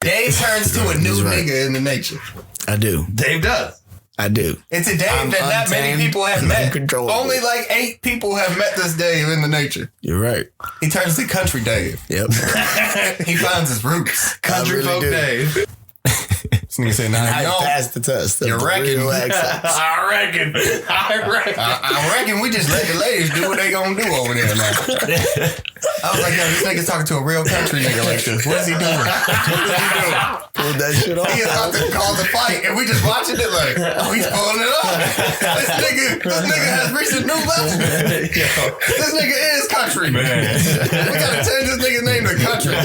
Dave turns to a new nigga in the nature. I do. Dave does. I do. It's a Dave that not many people have met. Only like 8 people have met this Dave in the nature. You're right. He turns to country Dave. Yep. He finds his roots. Country folk Dave. This nigga say, I passed the test. You reckon? I reckon we just let the ladies do what they gonna do over there now. I was like, yo, this nigga's talking to a real country nigga like this. What is he doing? Pulled that shit off. He is about to call the fight, and we just watching it like, oh, he's pulling it off. This nigga has reached a new level. This nigga is country. Man. We gotta change this nigga's name to Country.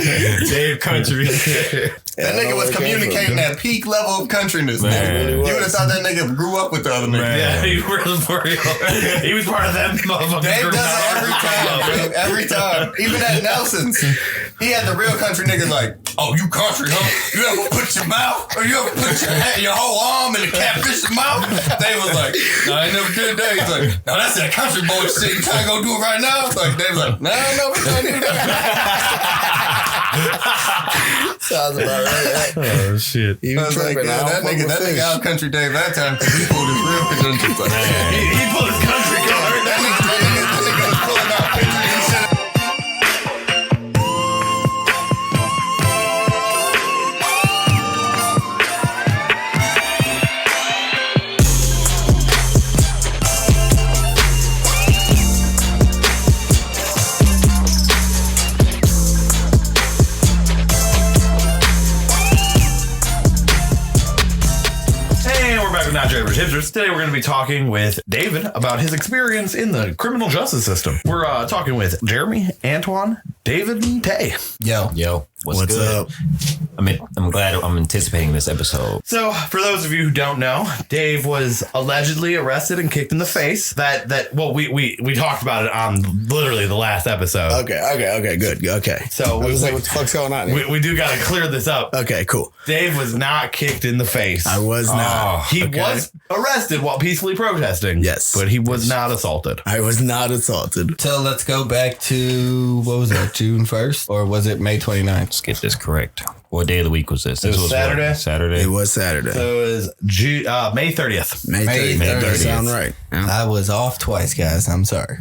Dave Country. That nigga was communicating that peak level of countryness. Man. You would have thought that nigga grew up with the other nigga. Yeah, he was for real. He was part of that motherfucker. Dave does it every time, bro. Every time. Even at Nelson's, he had the real country nigga like, oh, you country, huh? You ever put your mouth, or you ever put your whole arm in a catfish's mouth? Dave was like, no, I ain't never did that. He's like, no, that's that country boy shit. You trying to go do it right now? Like, Dave was like, no, we can't do that. Sounds about right. Oh, shit. I was like, yeah, that nigga out country Dave that time because he pulled his real credentials. Like, he pulled his country card. That nigga was pulling out pictures and shit. Not Drivers, Hipsters. Today we're going to be talking with David about his experience in the criminal justice system. We're talking with Jeremy, Antoine, David, and Tay. Yo. What's up? I'm glad I'm anticipating this episode. So, for those of you who don't know, Dave was allegedly arrested and kicked in the face. We talked about it on literally the last episode. Okay, good. Okay. So, I was like, what the fuck's going on here? We do got to clear this up. Okay, cool. Dave was not kicked in the face. I was not. He was arrested while peacefully protesting. Yes. But he was not assaulted. I was not assaulted. So let's go back to, what was that, June 1st? Or was it May 29th? Let's get this correct. What day of the week was this? This was Saturday? Saturday. It was Saturday. So it was May 30th. May 30th. Sound right. Yeah. I was off twice, guys. I'm sorry.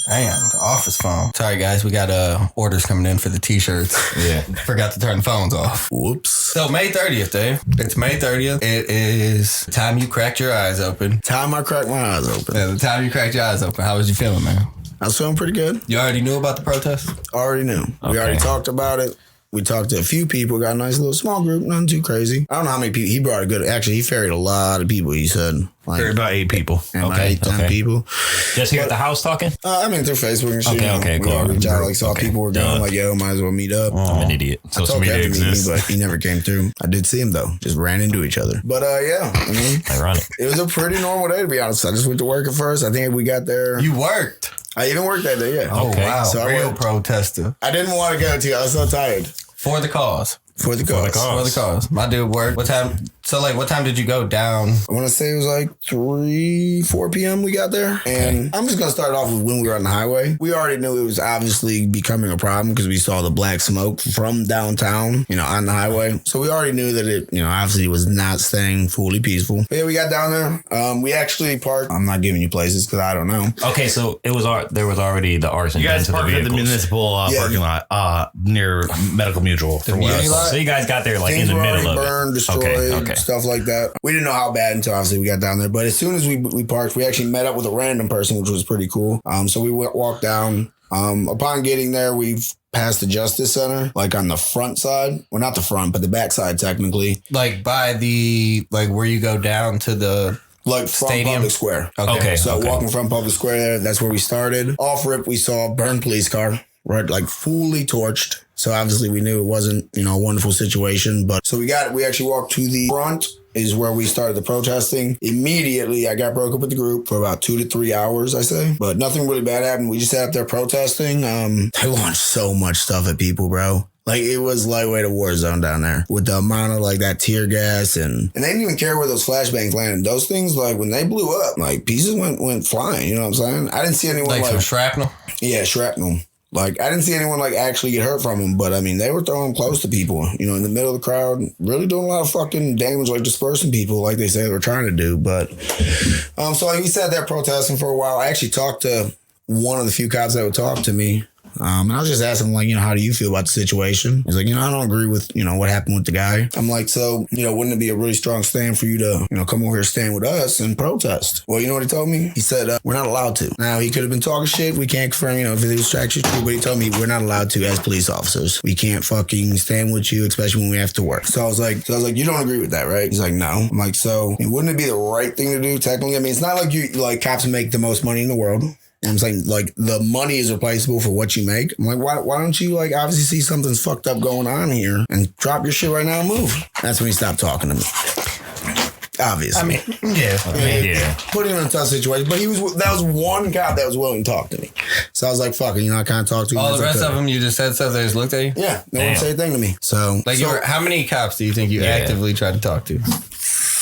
Damn, the office phone. Sorry, guys. We got orders coming in for the t-shirts. Yeah. Forgot to turn the phones off. Whoops. So May 30th, Dave. It's May 30th. It is the time you cracked your eyes open. Time I cracked my eyes open. Yeah, the time you cracked your eyes open. How was you feeling, man? I was feeling pretty good. You already knew about the protest? Already knew. Okay. We already talked about it. We talked to a few people, got a nice little small group, nothing too crazy. I don't know how many people. He brought he ferried a lot of people, he said. Ferried about 8 people. About 10 people. Just here at the house talking? I mean, through Facebook and shit. Okay, cool. Saw people were going, like, yo, might as well meet up. I'm an idiot. Social media exists. But he never came through. I did see him, though. Just ran into each other. But, yeah. I mean, ironic. It was a pretty normal day, to be honest. I just went to work at first. I think we got there. You worked? I even worked that day, yeah. Oh, okay. Wow. So real protester. I didn't want to go to. I was so tired. For the cause. For the cause. My dude worked. What time? So, like, what time did you go down? I want to say it was like 4 p.m. we got there. And I'm just going to start off with when we were on the highway. We already knew it was obviously becoming a problem because we saw the black smoke from downtown, on the highway. So we already knew that it, obviously was not staying fully peaceful. But yeah, we got down there. We actually parked. I'm not giving you places because I don't know. Okay, so there was already the arson. You guys parked at the municipal parking lot near Medical Mutual. The community lot? So you guys got there like Things in the middle of burned, it. Destroyed, stuff like that. We didn't know how bad until obviously we got down there. But as soon as we parked, we actually met up with a random person, which was pretty cool. So we walked down. Upon getting there, we've passed the Justice Center, like on the front side. Well, not the front, but the back side technically. Like by where you go down to the... Like from Stadium? Public Square. Okay. So walking from Public Square there, that's where we started. Off rip, we saw a burned police car, right? Like fully torched. So obviously we knew it wasn't, a wonderful situation. But so we actually walked to the front is where we started the protesting. Immediately, I got broke up with the group for about 2 to 3 hours, I say. But nothing really bad happened. We just sat there protesting. They launched so much stuff at people, bro. Like, it was lightweight a war zone down there with the amount of, like, that tear gas. And they didn't even care where those flashbangs landed. Those things, like, when they blew up, like, pieces went flying. You know what I'm saying? I didn't see anyone, like some shrapnel? Yeah, shrapnel. Like, I didn't see anyone like actually get hurt from them, but I mean, they were throwing them close to people, you know, in the middle of the crowd, really doing a lot of fucking damage, like dispersing people, like they say they were trying to do. But so like, we sat there protesting for a while. I actually talked to one of the few cops that would talk to me. And I was just asking him, like, you know, how do you feel about the situation? He's like, you know, I don't agree with, you know, what happened with the guy. I'm like, so, you know, wouldn't it be a really strong stand for you to, you know, come over here, stand with us and protest? Well, you know what he told me? He said, we're not allowed to. Now, he could have been talking shit. We can't confirm, you know, if it was actually true, but he told me we're not allowed to as police officers. We can't fucking stand with you, especially when we have to work. So I was like, you don't agree with that, right? He's like, no. I'm like, so wouldn't it be the right thing to do technically? I mean, it's not like you, like, cops make the most money in the world. I'm saying, like, the money is replaceable for what you make. I'm like, why don't you, like, obviously see something's fucked up going on here and drop your shit right now and move? That's when he stopped talking to me. Obviously. I mean, yeah. Put him in a tough situation. But that was one cop that was willing to talk to me. So I was like, fuck it, you know, I kind of talked to him. All the rest of them, you just said stuff, they just looked at you? Yeah, no one said a thing to me. So, how many cops do you think you actively tried to talk to?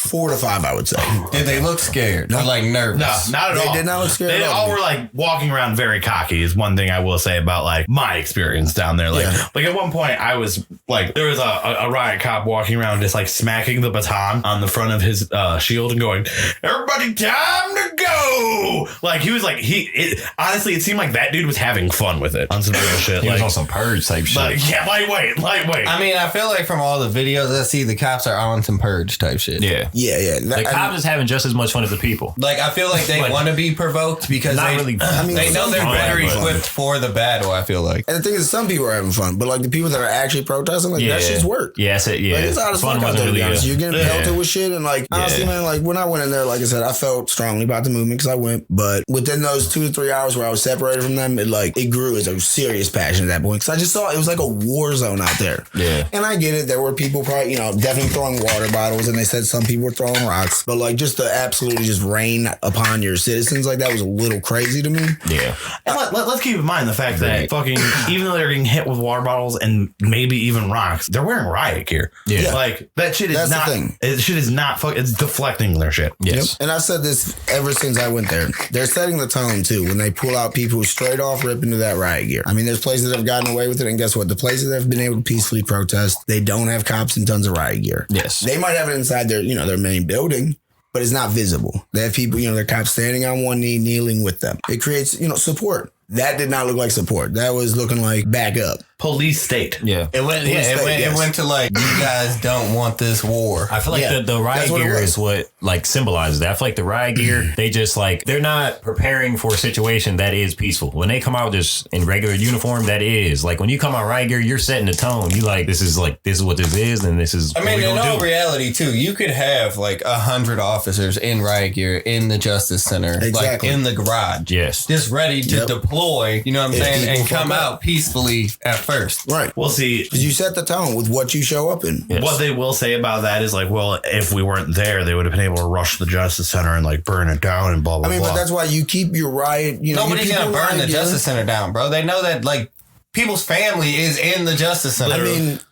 4 to 5, I would say. Did they look scared? Or like nervous? No, not at all. They did not look scared. They all were like walking around very cocky is one thing I will say about like my experience down there. Like, like at one point I was like, there was a riot cop walking around just like smacking the baton on the front of his shield and going, everybody time to go. Like he was like, honestly, it seemed like that dude was having fun with it on some real shit. He like, was on some purge type shit. Like, yeah, lightweight. I mean, I feel like from all the videos I see, the cops are on some purge type shit. Yeah. Yeah. The cops is having just as much fun as the people. Like, I feel like they want to be provoked because they know they're better equipped for the battle, I feel like. And the thing is, some people are having fun, but like the people that are actually protesting, like that shit's work. Yeah, that's it. Yeah. Like, it's out of fun out there, to be honest. You're getting pelted with shit. And like, honestly, man, like when I went in there, like I said, I felt strongly about the movement because I went. But within those 2 to 3 hours where I was separated from them, it grew as a serious passion at that point. Because I just saw it was like a war zone out there. Yeah. And I get it. There were people probably, you know, definitely throwing water bottles. And they said some people were throwing rocks. But like just to absolutely just rain upon your citizens like that was a little crazy to me. Yeah. And let's keep in mind the fact that fucking, even though they're getting hit with water bottles and maybe even rocks, they're wearing riot gear. Yeah. Like that shit is That's not, the thing. Shit is not, it's deflecting their shit. Yes. Yep. And I've said this ever since I went there. They're setting the tone too when they pull out people who straight off rip into that riot gear. I mean, there's places that have gotten away with it. And guess what? The places that have been able to peacefully protest, they don't have cops and tons of riot gear. Yes. They might have it inside their, you know, their main building, but it's not visible. They have people, you know, their cops standing on one knee, kneeling with them. It creates, you know, support. That did not look like support. That was looking like back up. Police state. Yeah. It went to like, you guys don't want this war. I feel like the riot gear is what like symbolizes that. I feel like the riot gear, they just like, they're not preparing for a situation that is peaceful. When they come out just in regular uniform, that is like when you come out riot gear, you're setting the tone. You like, this is what this is, and this is. I mean, in all reality too, you could have like 100 officers in riot gear in the Justice Center, like in the garage, just ready to deploy. You know what I'm saying, and come out peacefully at first. Right. We'll see. Because you set the tone with what you show up in. Yes. What they will say about that is like, well, if we weren't there, they would have been able to rush the Justice Center and like burn it down and blah, blah, blah. I mean, but that's why you keep your riot. You know, nobody's going to burn the Justice Center down, bro. They know that like people's family is in the Justice Center.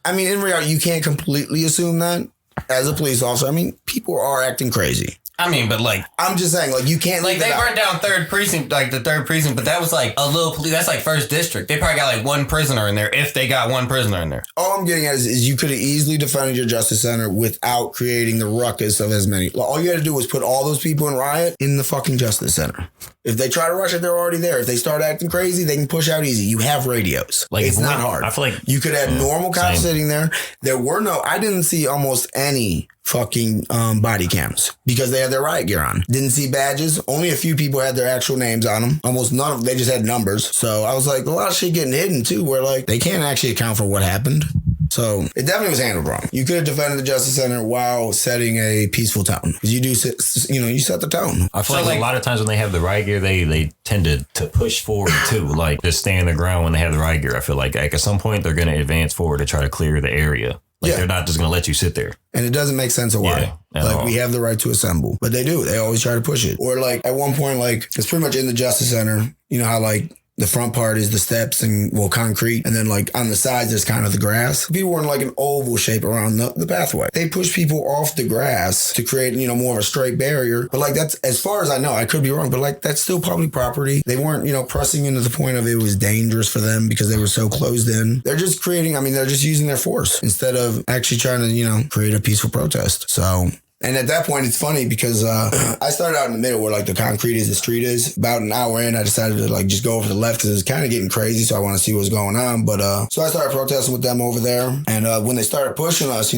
I mean, in reality, you can't completely assume that as a police officer. I mean, people are acting crazy. I mean, but like, I'm just saying, like, you can't like they burned down third precinct, but that was like a little police. That's like first district. They probably got like one prisoner in there if they got one prisoner in there. All I'm getting at is you could have easily defended your Justice Center without creating the ruckus of as many. All you had to do was put all those people in riot in the fucking Justice Center. If they try to rush it, they're already there. If they start acting crazy, they can push out easy. You have radios. Like, it's not hard. I feel like you could have normal cops sitting there. I didn't see almost any fucking body cams because they had their riot gear on. Didn't see badges. Only a few people had their actual names on them. Almost none of them. They just had numbers. So I was like, a lot of shit getting hidden too, where like they can't actually account for what happened. So it definitely was handled wrong. You could have defended the Justice Center while setting a peaceful tone. Because you do, you set the tone. I feel like a lot of times when they have the riot gear, they tend to push forward too. Like just stay on the ground when they have the riot gear. I feel like at some point they're going to advance forward to try to clear the area. Like they're not just going to let you sit there. And it doesn't make sense of why. Like we have the right to assemble. But they do. They always try to push it. Or like at one point, like it's pretty much in the Justice Center. You know how like the front part is the steps and concrete. And then like on the sides, there's kind of the grass. People were in like an oval shape around the pathway. They push people off the grass to create, more of a straight barrier. But like that's, as far as I know, I could be wrong, but like that's still public property. They weren't, pressing into the point of it was dangerous for them because they were so closed in. They're just creating, they're just using their force instead of actually trying to, create a peaceful protest. So, and at that point, it's funny because I started out in the middle where like the concrete is, the street is. About an hour in, I decided to like just go over to the left because it was kind of getting crazy. So I want to see what's going on. But so I started protesting with them over there. And when they started pushing us,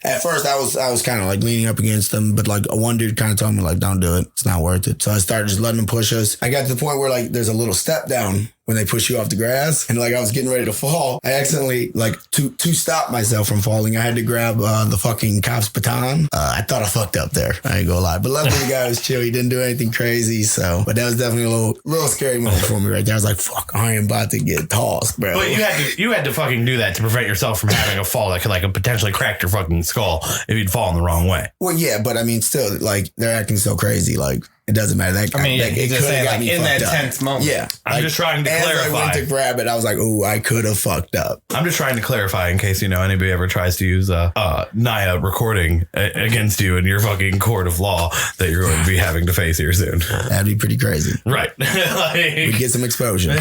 at first I was kind of like leaning up against them. But like one dude kind of told me like, don't do it. It's not worth it. So I started just letting them push us. I got to the point where like there's a little step down when they push you off the grass, and like I was getting ready to fall. I accidentally like to stop myself from falling, I had to grab the fucking cop's baton. I thought I fucked up there. I ain't gonna lie, but luckily the guy was chill. He didn't do anything crazy. So, but that was definitely a little scary moment for me right there. I was like, fuck, I am about to get tossed, bro. But you had to fucking do that to prevent yourself from having a fall that could like potentially crack your fucking skull if you'd fallen the wrong way. Well, yeah, but still, like they're acting so crazy, like. It doesn't matter. It could have got me in fucked that up. tense moment. Yeah. I'm just trying to clarify. As I went to grab it, I was like, ooh, I could have fucked up. I'm just trying to clarify in case, anybody ever tries to use Naya recording against you in your fucking court of law that you're going to be having to face here soon. That'd be pretty crazy. Right. We'd get some exposure. Right?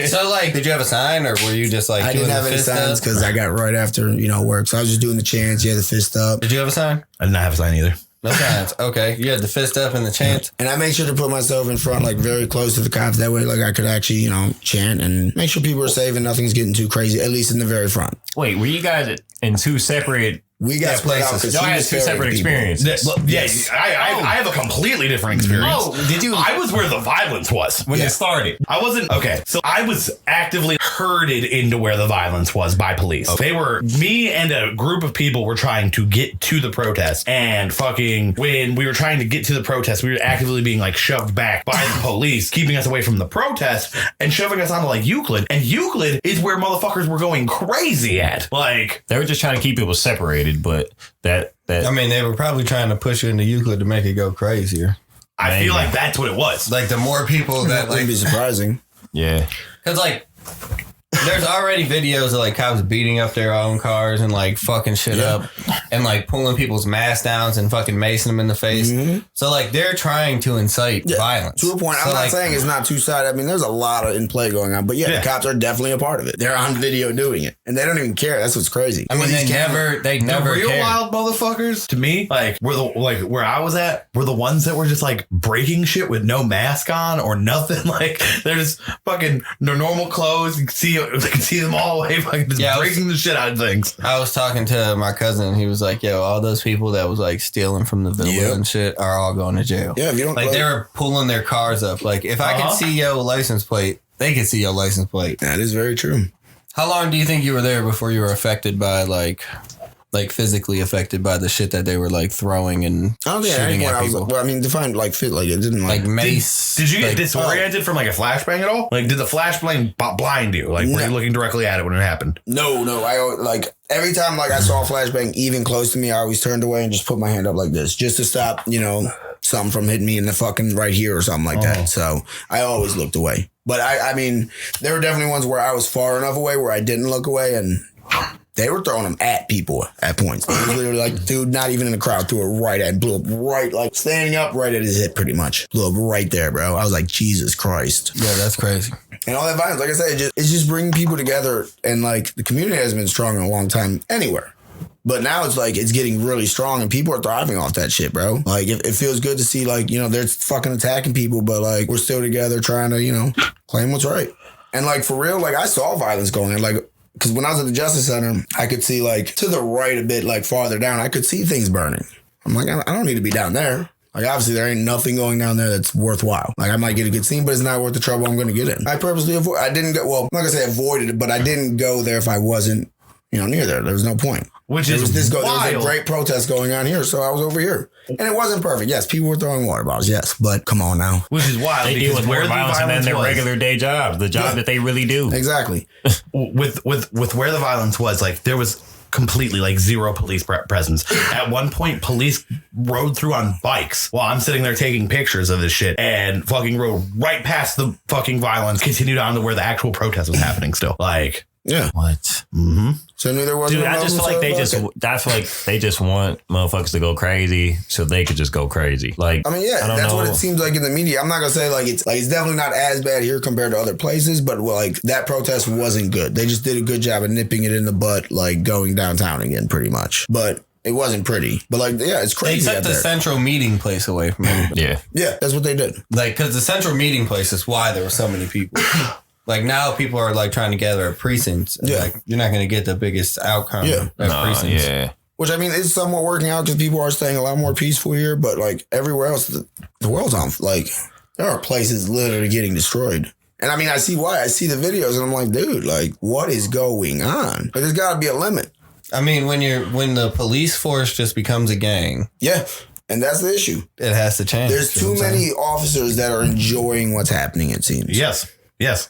So, like, did you have a sign or were you just like, I didn't have any signs because I got right after, work. So I was just doing the chants. Yeah, the fist up. Did you have a sign? I did not have a sign either. No signs. Okay. You had the fist up and the chant. And I made sure to put myself in front, like very close to the cops. That way, like I could actually, chant and make sure people are safe and nothing's getting too crazy, at least in the very front. Wait, were you guys in two separate... We got split out because y'all had two separate experiences. Yes, I have a completely different experience. Oh, did you? I was where the violence was when it started. I wasn't okay. So I was actively herded into where the violence was by police. Okay. They were me and a group of people were trying to get to the protest, and fucking when we were trying to get to the protest, we were actively being like shoved back by the police, keeping us away from the protest and shoving us onto like Euclid. And Euclid is where motherfuckers were going crazy at. Like they were just trying to keep people separated. But that they were probably trying to push you into Euclid to make it go crazier. I feel like that's what it was. Like the more people that wouldn't be surprising. Yeah. Because like there's already videos of like cops beating up their own cars and like fucking shit up and like pulling people's masks down and fucking macing them in the face. Mm-hmm. So like they're trying to incite violence. To a point. I'm not saying it's not two-sided. There's a lot of in play going on, but the cops are definitely a part of it. They're on video doing it and they don't even care. That's what's crazy. They never the real cared. Wild motherfuckers to me, like where I was at were the ones that were just like breaking shit with no mask on or nothing. Like they're just fucking their normal clothes. You can see them all away, fucking just breaking the shit out of things. I was talking to my cousin and he was like, yo, all those people that was like stealing from the villa and shit are all going to jail. Yeah, if you don't like they were pulling their cars up. Like if I could see your license plate, they could see your license plate. That is very true. How long do you think you were there before you were affected by like physically affected by the shit that they were like throwing and shooting at people? Define like fit like it didn't like mace. Did you get disoriented from like a flashbang at all? Like did the flashbang blind you? Like were you looking directly at it when it happened? No. I like every time like I saw a flashbang even close to me, I always turned away and just put my hand up like this just to stop, something from hitting me in the fucking right here or something like that. So I always looked away. But I there were definitely ones where I was far enough away where I didn't look away and they were throwing them at people at points. It was literally like, dude, not even in the crowd, threw it right at, blew up right, like standing up right at his hip pretty much. Blew up right there, bro. I was like, Jesus Christ. Yeah, that's crazy. And all that violence, like I said, it's just bringing people together. And like the community has been strong in a long time anywhere. But now it's like it's getting really strong and people are thriving off that shit, bro. Like it feels good to see like, they're fucking attacking people, but like we're still together trying to, claim what's right. And like for real, like I saw violence going on. Like, because when I was at the Justice Center, I could see like to the right a bit, like farther down, I could see things burning. I'm like, I don't need to be down there. Like, obviously, there ain't nothing going down there that's worthwhile. Like, I might get a good scene, but it's not worth the trouble I'm going to get in. I purposely I didn't go, well, I'm not going to say avoided it, but I didn't go there if I wasn't, near there. There was no point. There was a great protest going on here, so I was over here. And it wasn't perfect. Yes, people were throwing water bottles, yes, but come on now. Which is wild. They deal with more violence than their regular day jobs, the job that they really do. Exactly. With where the violence was, like, there was completely like zero police presence. At one point, police rode through on bikes while I'm sitting there taking pictures of this shit and fucking rode right past the fucking violence, continued on to where the actual protest was happening still. Like, yeah. What? Mm-hmm. So there wasn't. Dude, I just feel like I feel like they just want motherfuckers to go crazy so they could just go crazy. Like, I mean, yeah, that's what it seems like in the media. I'm not gonna say like it's definitely not as bad here compared to other places, but like that protest wasn't good. They just did a good job of nipping it in the butt, like going downtown again, pretty much. But it wasn't pretty. But like, yeah, it's crazy. They took the central meeting place away from everybody. Yeah, that's what they did. Like, because the central meeting place is why there were so many people. Like now people are like trying to gather at precincts. And like you're not going to get the biggest outcome at precincts. Yeah. Which I mean, it's somewhat working out because people are staying a lot more peaceful here. But like everywhere else, the world's on. Like there are places literally getting destroyed. And I mean, I see why. I see the videos and I'm like, dude, like what is going on? But there's got to be a limit. I mean, when the police force just becomes a gang. Yeah. And that's the issue. It has to change. There's too many officers that are enjoying what's happening, it seems. Yes.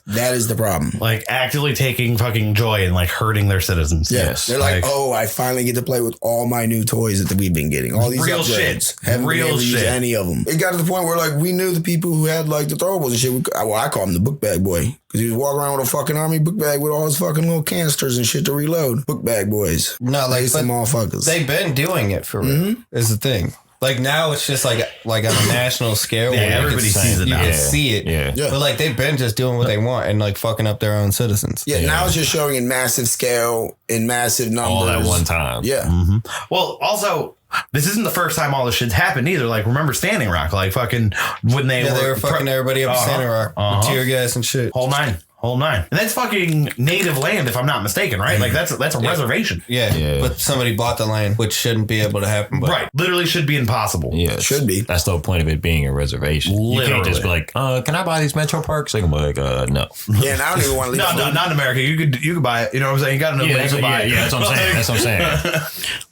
That is the problem. Like actively taking fucking joy in like hurting their citizens. Yes. They're like, oh, I finally get to play with all my new toys that we've been getting. All these real upgrades. shit. Haven't real been able to use any of them. It got to the point where like we knew the people who had like the throwables and shit. Well, I call him the book bag boy because he was walking around with a fucking army book bag with all his fucking little canisters and shit to reload. Book bag boys. No, like some motherfuckers. They've been doing it for real. Is the thing. Like now it's just like on a national scale. Yeah, everybody sees it now. You can see it. Yeah. But like they've been just doing what they want and like fucking up their own citizens. Yeah, now it's just showing in massive scale, in massive numbers. All at one time. Yeah. Mm-hmm. Well, also, this isn't the first time all this shit's happened either. Like, remember Standing Rock? Like, fucking, when they were fucking everybody up Standing Rock with tear gas and shit. Whole nine. And that's fucking native land, if I'm not mistaken, right? Like, that's a reservation. Yeah. But somebody bought the land, which shouldn't be able to happen. But right. Literally should be impossible. Yeah. Should be. That's the whole point of it being a reservation. Literally. You can't just be like, can I buy these Metro Parks? Like, I'm like, no. Yeah, and I don't even want to leave. No, not in America. You could buy it. You know what I'm saying? You got to know where you can buy it. Yeah, that's what I'm saying.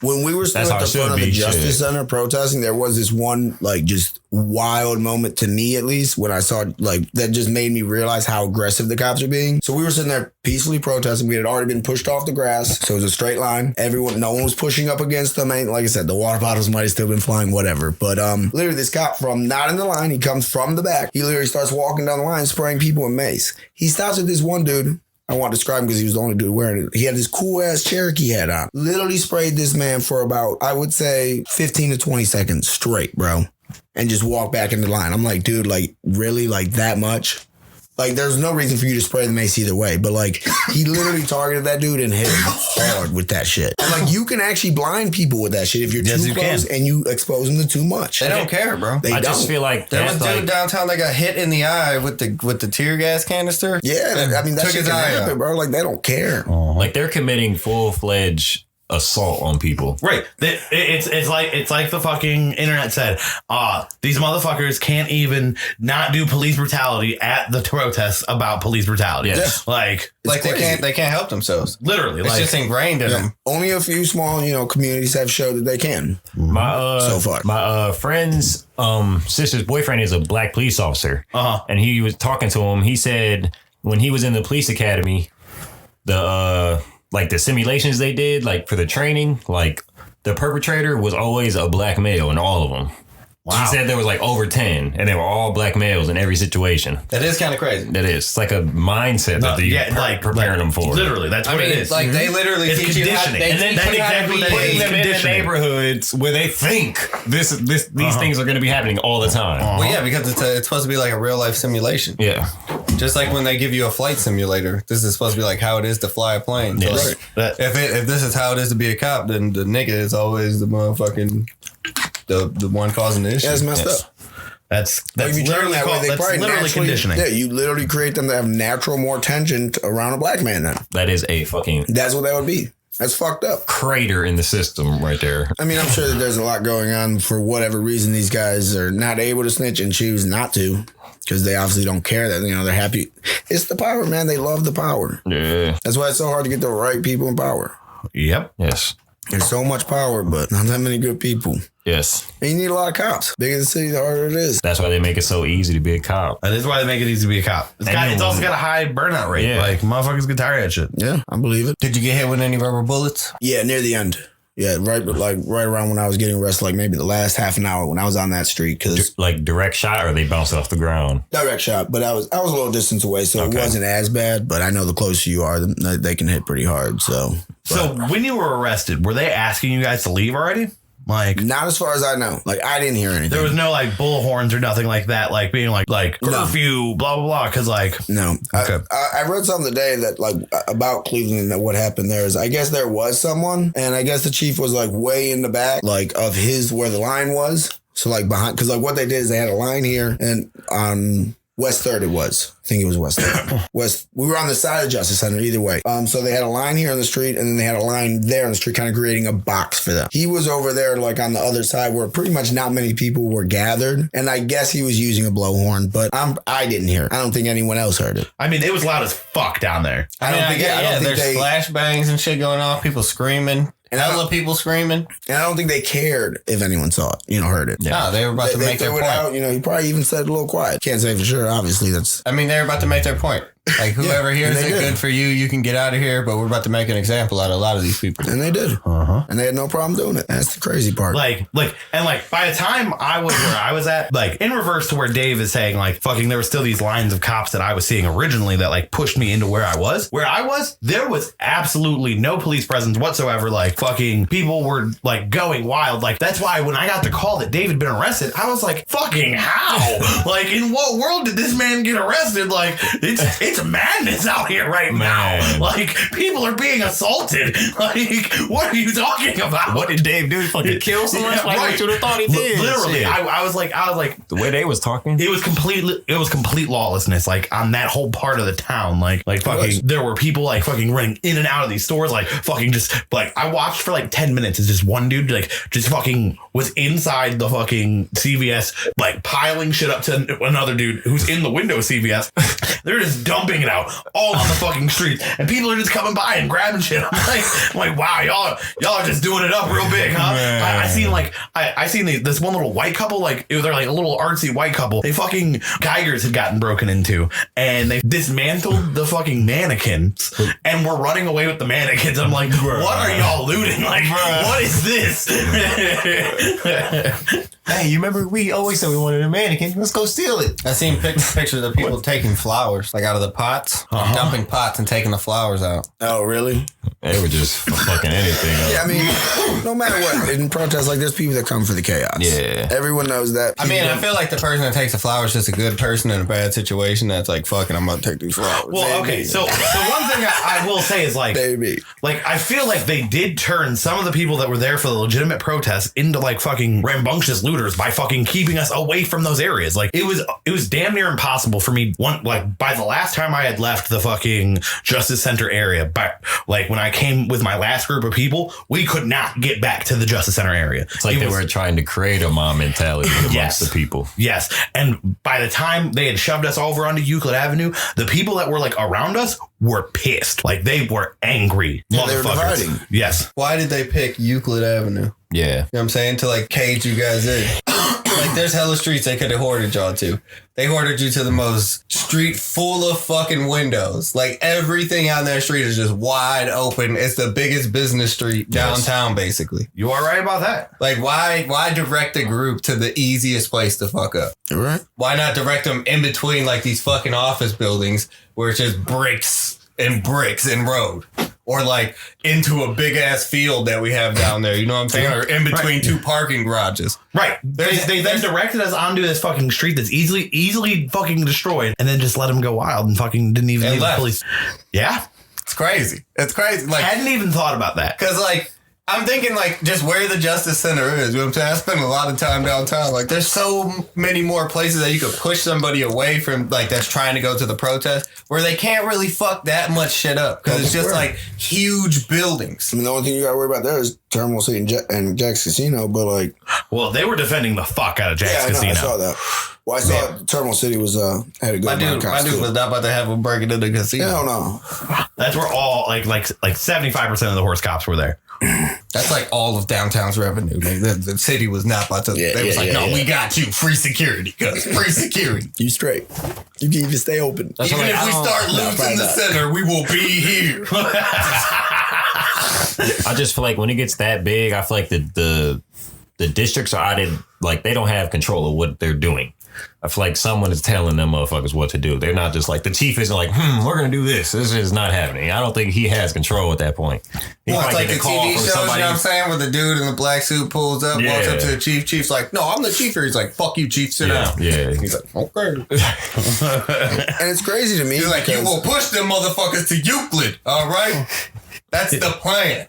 When we were still at the front of the Justice Center protesting, there was this one, like, just wild moment to me, at least, when I saw, like, that just made me realize how aggressive the cops are being. So we were sitting there peacefully protesting. We had already been pushed off the grass, so it was a straight line. No one was pushing up against them. And like I said, the water bottles might have still been flying, whatever. But literally, this cop from not in the line, he comes from the back. He literally starts walking down the line, spraying people with mace. He stops with this one dude. I want to describe him because he was the only dude wearing it. He had this cool ass Cherokee hat on. Literally sprayed this man for about, I would say, 15 to 20 seconds straight, bro. And just walked back in the line. I'm like, dude, like, really? Like, that much? Like, there's no reason for you to spray the mace either way. But, like, he literally targeted that dude and hit him hard with that shit. And, like, you can actually blind people with that shit if you're too close and you expose them to too much. They don't care, bro. I just feel like there was a dude downtown that got hit in the eye with the tear gas canister. Yeah, I mean, that shit can happen, bro. Like, they don't care. Like, they're committing full-fledged assault on people. Right. It's like the fucking internet said. These motherfuckers can't even not do police brutality at the protests about police brutality. Yes. Like they can't help themselves. Literally. It's just ingrained in them. Only a few small, communities have showed that they can. So far. My friend's sister's boyfriend is a black police officer. And he was talking to him. He said when he was in the police academy, the simulations they did, like for the training, like the perpetrator was always a black male in all of them. Wow. She said there was like over 10 and they were all black males in every situation. That is kind of crazy. That is. It's like a mindset that they're preparing them for. Literally. That's what it is. Like they literally it's teach conditioning. You how, and then that's exactly putting them in the neighborhoods where they think these things are going to be happening all the time. Well, yeah, because it's supposed to be like a real life simulation. Yeah. Just like when they give you a flight simulator, this is supposed to be like how it is to fly a plane. So Yes. like, if this is how it is to be a cop, then the nigga is always the motherfucking the one causing the issue. Yeah, it's messed up. That's literally conditioning. Yeah, you literally create them to have natural more tension around a black man then. That is a fucking... That's what that would be. That's fucked up. Crater in the system right there. I mean, I'm sure that there's a lot going on for whatever reason these guys are not able to snitch and choose not to. Because they obviously don't care that, they're happy. It's the power, man. They love the power. Yeah. That's why it's so hard to get the right people in power. Yep. Yes. There's so much power, but not that many good people. Yes. And you need a lot of cops. Bigger the city, the harder it is. That's why they make it so easy to be a cop. That is why they make it easy to be a cop. It's also got a high burnout rate. Yeah. Like, motherfuckers get tired of that shit. Yeah, I believe it. Did you get hit with any rubber bullets? Yeah, near the end. Yeah, right around when I was getting arrested, like maybe the last half an hour when I was on that street. Because like direct shot, or they bounced off the ground? Direct shot, but I was a little distance away, so it wasn't as bad. But I know the closer you are, they can hit pretty hard. So when you were arrested, were they asking you guys to leave already? Like, not as far as I know. Like, I didn't hear anything. There was no like bullhorns or nothing like that. Like being like curfew, blah blah blah. Because like no, okay. I read something today that like about Cleveland and that what happened there is I guess there was someone, and I guess the chief was like way in the back, like of his where the line was. So like behind, because like what they did is they had a line here and on West 3rd it was. I think it was West 3rd. We were on the side of Justice Center either way. So they had a line here on the street and then they had a line there on the street kind of creating a box for them. He was over there like on the other side where pretty much not many people were gathered. And I guess he was using a blowhorn, but I didn't hear it. I don't think anyone else heard it. I mean, it was loud as fuck down there. I don't think there's flashbangs and shit going on. People screaming. And hella people screaming. And I don't think they cared if anyone saw it, heard it. Yeah. No, they were about to make their point. Out, he probably even said it a little quiet. Can't say for sure, obviously. They were about to make their point. Like, whoever hears it, good for you. You can get out of here, but we're about to make an example out of a lot of these people. And they did. Uh-huh. And they had no problem doing it. That's the crazy part. Like, by the time I was where I was at, like, in reverse to where Dave is saying, like, fucking, there were still these lines of cops that I was seeing originally that, like, pushed me into where I was. Where I was, there was absolutely no police presence whatsoever. Like, fucking, people were, like, going wild. Like, that's why when I got the call that Dave had been arrested, I was like, fucking how? Like, in what world did this man get arrested? Like, it's madness out here right now. Like, people are being assaulted. Like, what are you talking about? What did Dave do? Fucking kill someone? Yeah, like, what you would have thought he did? Literally, I was like, the way they was talking, it was complete lawlessness. Like on that whole part of the town, like fucking, there were people like fucking running in and out of these stores, like fucking just like I watched for like 10 minutes as just one dude like just fucking was inside the fucking CVS, like piling shit up to another dude who's in the window of CVS. They're just dumping it out all on the fucking street, and people are just coming by and grabbing shit. I'm like, wow, y'all are just doing it up real big, huh? I seen this one little white couple, like they're like a little artsy white couple. They fucking Geigers had gotten broken into, and they dismantled the fucking mannequins, and were running away with the mannequins. I'm like, what are y'all looting? Like, what is this? Hey, you remember we always said we wanted a mannequin? Let's go steal it. I seen pictures of people taking flowers, like out of the pots, dumping pots and taking the flowers out. Oh, really? They were just fucking anything up. Yeah, I mean, no matter what, in protests, like, there's people that come for the chaos. Yeah. Everyone knows that. I mean, I feel like the person that takes the flowers is just a good person in a bad situation that's like, fucking, I'm going to take these flowers. Well, okay, so one thing I will say is like, like, I feel like they did turn some of the people that were there for the legitimate protests into like fucking rambunctious looters by fucking keeping us away from those areas. Like, it was damn near impossible for me, by the last time I had left the fucking Justice Center area, but like when I came with my last group of people, we could not get back to the Justice Center area. It's like they were trying to create a mob mentality amongst the people. Yes. And by the time they had shoved us over onto Euclid Avenue, the people that were like around us were pissed. Like, they were angry. Yeah, they were dividing. Yes. Why did they pick Euclid Avenue? Yeah. You know what I'm saying? To like cage you guys in. Like, there's hella streets they could have hoarded y'all to. They hoarded you to the most street full of fucking windows. Like, everything on that street is just wide open. It's the biggest business street downtown, basically. You are right about that. Like, why direct a group to the easiest place to fuck up? Right. Why not direct them in between like these fucking office buildings where it's just bricks and road? Or like into a big ass field that we have down there, you know what I'm saying? Or in between two parking garages. Right. They then directed us onto this fucking street that's easily fucking destroyed, and then just let them go wild and fucking didn't even leave the police. Yeah. It's crazy. Like, hadn't even thought about that. Cause like, I'm thinking like just where the Justice Center is. You know what I'm saying? I spend a lot of time downtown. Like, there's so many more places that you could push somebody away from, like, that's trying to go to the protest, where they can't really fuck that much shit up because it's just like huge buildings. I mean, the only thing you got to worry about there is Terminal City and Jack's Casino, but like, well, they were defending the fuck out of Jack's Casino. I saw that. Well, I saw Terminal City was had a good my dude was not about to have him break it into the casino. Hell no. That's where all like 75% of the horse cops were there. That's like all of downtown's revenue. Like the city was not about to. They was like, no, we got you. Free security. Cause free security. You straight. You can even stay open. That's even if we start losing the center, we will be here. I just feel like when it gets that big, I feel like the districts are out of, like, they don't have control of what they're doing. I feel like someone is telling them motherfuckers what to do. They're not just like, the chief isn't like, we're going to do this. This is not happening. I don't think he has control at that point. Well, it's like the TV shows, you know what I'm saying? Where the dude in the black suit pulls up, walks up to the chief. Chief's like, no, I'm the chief here. He's like, fuck you, chief, sit down. Yeah. He's like, okay. And it's crazy to me. He's like, you will push them motherfuckers to Euclid, all right? That's the plan.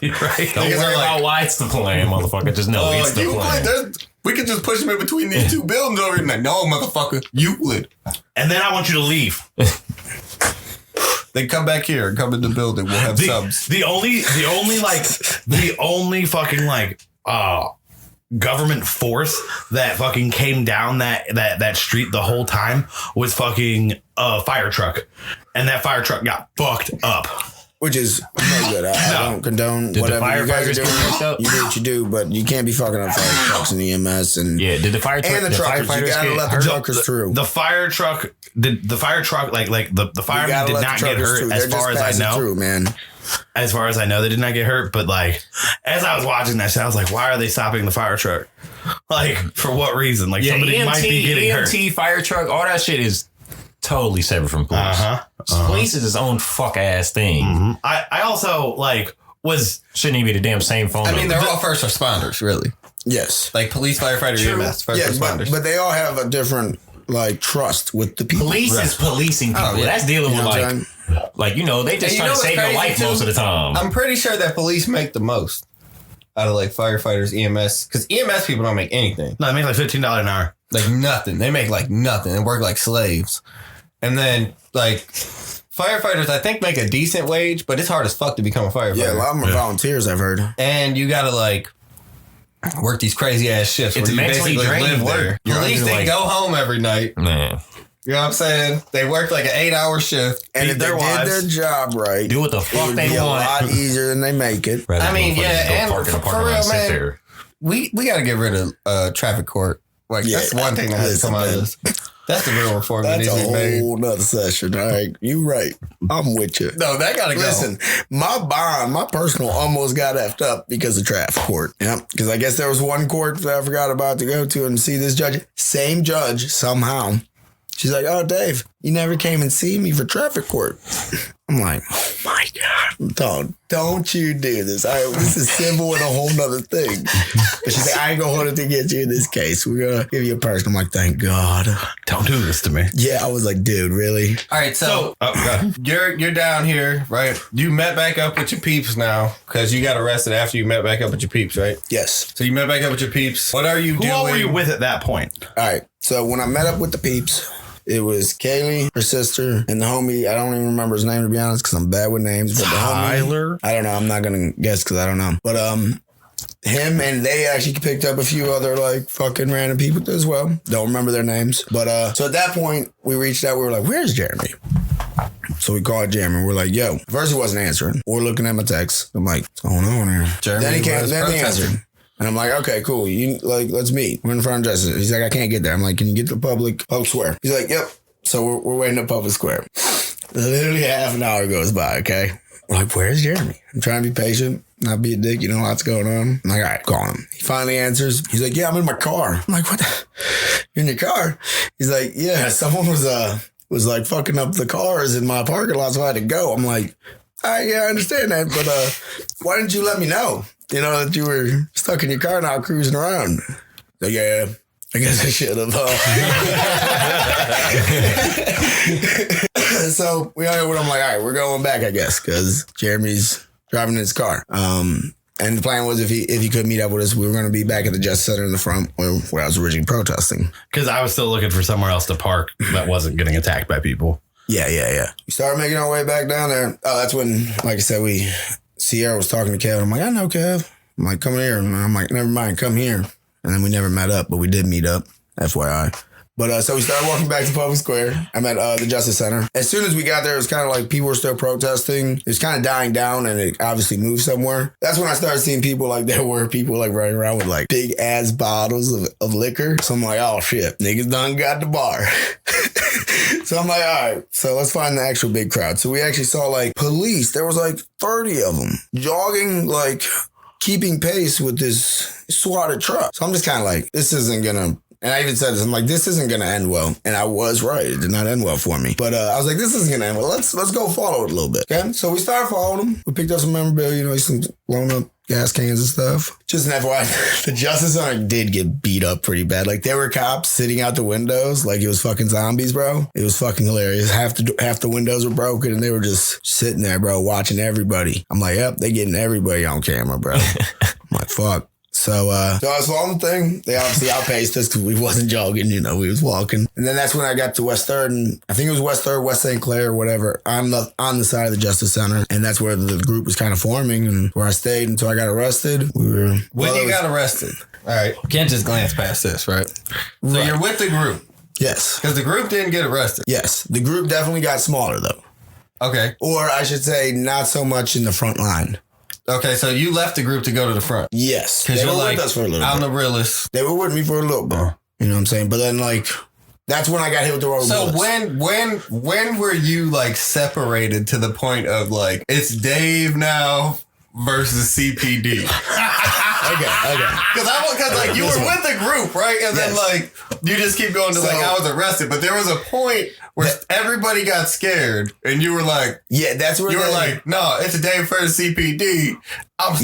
Right. Don't worry about why it's the plan, motherfucker. Just know it's the plan. We could just push them in between these two buildings over here. Like, no, motherfucker, Euclid. And then I want you to leave. They come back here and come in the building. We'll have subs. The only fucking government force that fucking came down that street the whole time was fucking a fire truck. And that fire truck got fucked up. Which is no good. I don't condone whatever you guys are doing. You do what you do, but you can't be fucking up fire trucks and EMS and did the fire truck and the truckers? You gotta let the truckers through. The fire truck the firemen did not get hurt as far as I know. Through, man. As far as I know, they did not get hurt. But like, as I was watching that shit, I was like, why are they stopping the fire truck? Like, for what reason? Like, somebody might be getting hurt. Fire truck, all that shit is totally separate from police. Police is his own fuck ass thing. Mm-hmm. I also shouldn't even be the damn same phone. I mean, they're all first responders, really. Yes, like police, firefighter, EMS, first responders. But they all have a different trust with the people. Police is policing people. Oh, yeah. That's dealing with they just trying to save your life most of the time. I'm pretty sure that police make the most out of firefighters, EMS, because EMS people don't make anything. No, they make like $15 an hour. Like nothing. They make like nothing. They work like slaves. And then firefighters, I think, make a decent wage, but it's hard as fuck to become a firefighter. Yeah, a lot of them are volunteers, I've heard. And you gotta work these crazy ass shifts where you basically live there. Police, they go home every night. Man. You know what I'm saying? They work like an 8-hour shift. And if they did their job right, do what the fuck they want. A lot easier than they make it. I mean, and for real, man, we got to get rid of traffic court. That's one thing that has to come out of this. That's the real reform that needs to be made. That's a whole nother session. All right, you right. I'm with you. No, that gotta go. Listen, my personal almost got effed up because of traffic court. Yeah, because I guess there was one court that I forgot about to go to and see this judge. Same judge somehow. She's like, oh, Dave, you never came and see me for traffic court. I'm like, oh my God, don't you do this. This is civil and a whole nother thing. But she's like, I ain't gonna hold it against you in this case. We're gonna give you a person. I'm like, thank God. Don't do this to me. Yeah, I was like, dude, really? All right, so you're down here, right? You met back up with your peeps now because you got arrested after you met back up with your peeps, right? Yes. So you met back up with your peeps. What are you doing? Who were you with at that point? All right, so when I met up with the peeps, it was Kaylee, her sister, and the homie. I don't even remember his name, to be honest, because I'm bad with names. But Tyler? I don't know. I'm not going to guess because I don't know. But him and they actually picked up a few other fucking random people as well. Don't remember their names. But so at that point, we reached out. We were like, where's Jeremy? So we called Jeremy. We're like, yo. First, he wasn't answering. We're looking at my text. I'm like, what's going on here? Jeremy then he answered. And I'm like, okay, cool. You let's meet. We're in front of Justice. He's like, I can't get there. I'm like, can you get to public square? He's like, yep. So we're waiting at public square. Literally half an hour goes by, okay? I'm like, where's Jeremy? I'm trying to be patient, not be a dick. You know, lots going on. I'm like, all right, call him. He finally answers. He's like, yeah, I'm in my car. I'm like, what the? You're in your car? He's like, yeah, someone was fucking up the cars in my parking lot, so I had to go. I'm like, all right, yeah, I understand that, but why didn't you let me know? You know, that you were stuck in your car now cruising around. So, yeah, I guess I should have. So we I'm like, all right, we're going back, I guess, because Jeremy's driving in his car. And the plan was if he could meet up with us, we were going to be back at the Justice Center in the front where I was originally protesting. Because I was still looking for somewhere else to park that wasn't getting attacked by people. Yeah. We started making our way back down there. Oh, that's when, like I said, Sierra was talking to Kev. I'm like, I know Kev. I'm like, come here. And I'm like, never mind, come here. And then we never met up, but we did meet up, FYI. But so we started walking back to Public Square. I'm at the Justice Center. As soon as we got there, it was kind of like people were still protesting. It was kind of dying down, and it obviously moved somewhere. That's when I started seeing people like there were people like running around with like big ass bottles of liquor. So I'm like, oh shit, niggas done got the bar. So I'm like, all right, so let's find the actual big crowd. So we actually saw like police. There was like 30 of them jogging, like keeping pace with this swatted truck. So I'm just kind of like, this isn't gonna. And I even said this, I'm like, this isn't going to end well. And I was right. It did not end well for me. But I was like, this isn't going to end well. Let's go follow it a little bit. Okay. So we started following them. We picked up some memorabilia, you know, some blown up gas cans and stuff. Just an FYI, the Justice Center did get beat up pretty bad. Like there were cops sitting out the windows like it was fucking zombies, bro. It was fucking hilarious. Half the windows were broken and they were just sitting there, bro, watching everybody. I'm like, yep, they getting everybody on camera, bro. I'm like, fuck. So I was following the thing. They obviously outpaced us because we wasn't jogging, you know, we was walking. And then that's when I got to West 3rd, and I think it was West 3rd, West St. Clair, or whatever. I'm on the side of the Justice Center, and that's where the group was kind of forming, and where I stayed until I got arrested. When you got arrested, all right, can't just glance past this, right? So you're with the group. Yes. Because the group didn't get arrested. Yes. The group definitely got smaller, though. Okay. Or I should say, not so much in the front line. Okay, so you left the group to go to the front. Yes. Because you're like, with us for a little I'm bit. the realest. They were with me for a little bit. You know what I'm saying? But then, like, that's when I got hit with the rubber bullets. So when were you, like, separated to the point of, like, it's Dave now versus CPD? Okay. Because like you were with the group, right? And then like you just keep going to like I was arrested, but there was a point where everybody got scared, and you were like, yeah, that's where you were like, no, it's a day for the CPD. I'm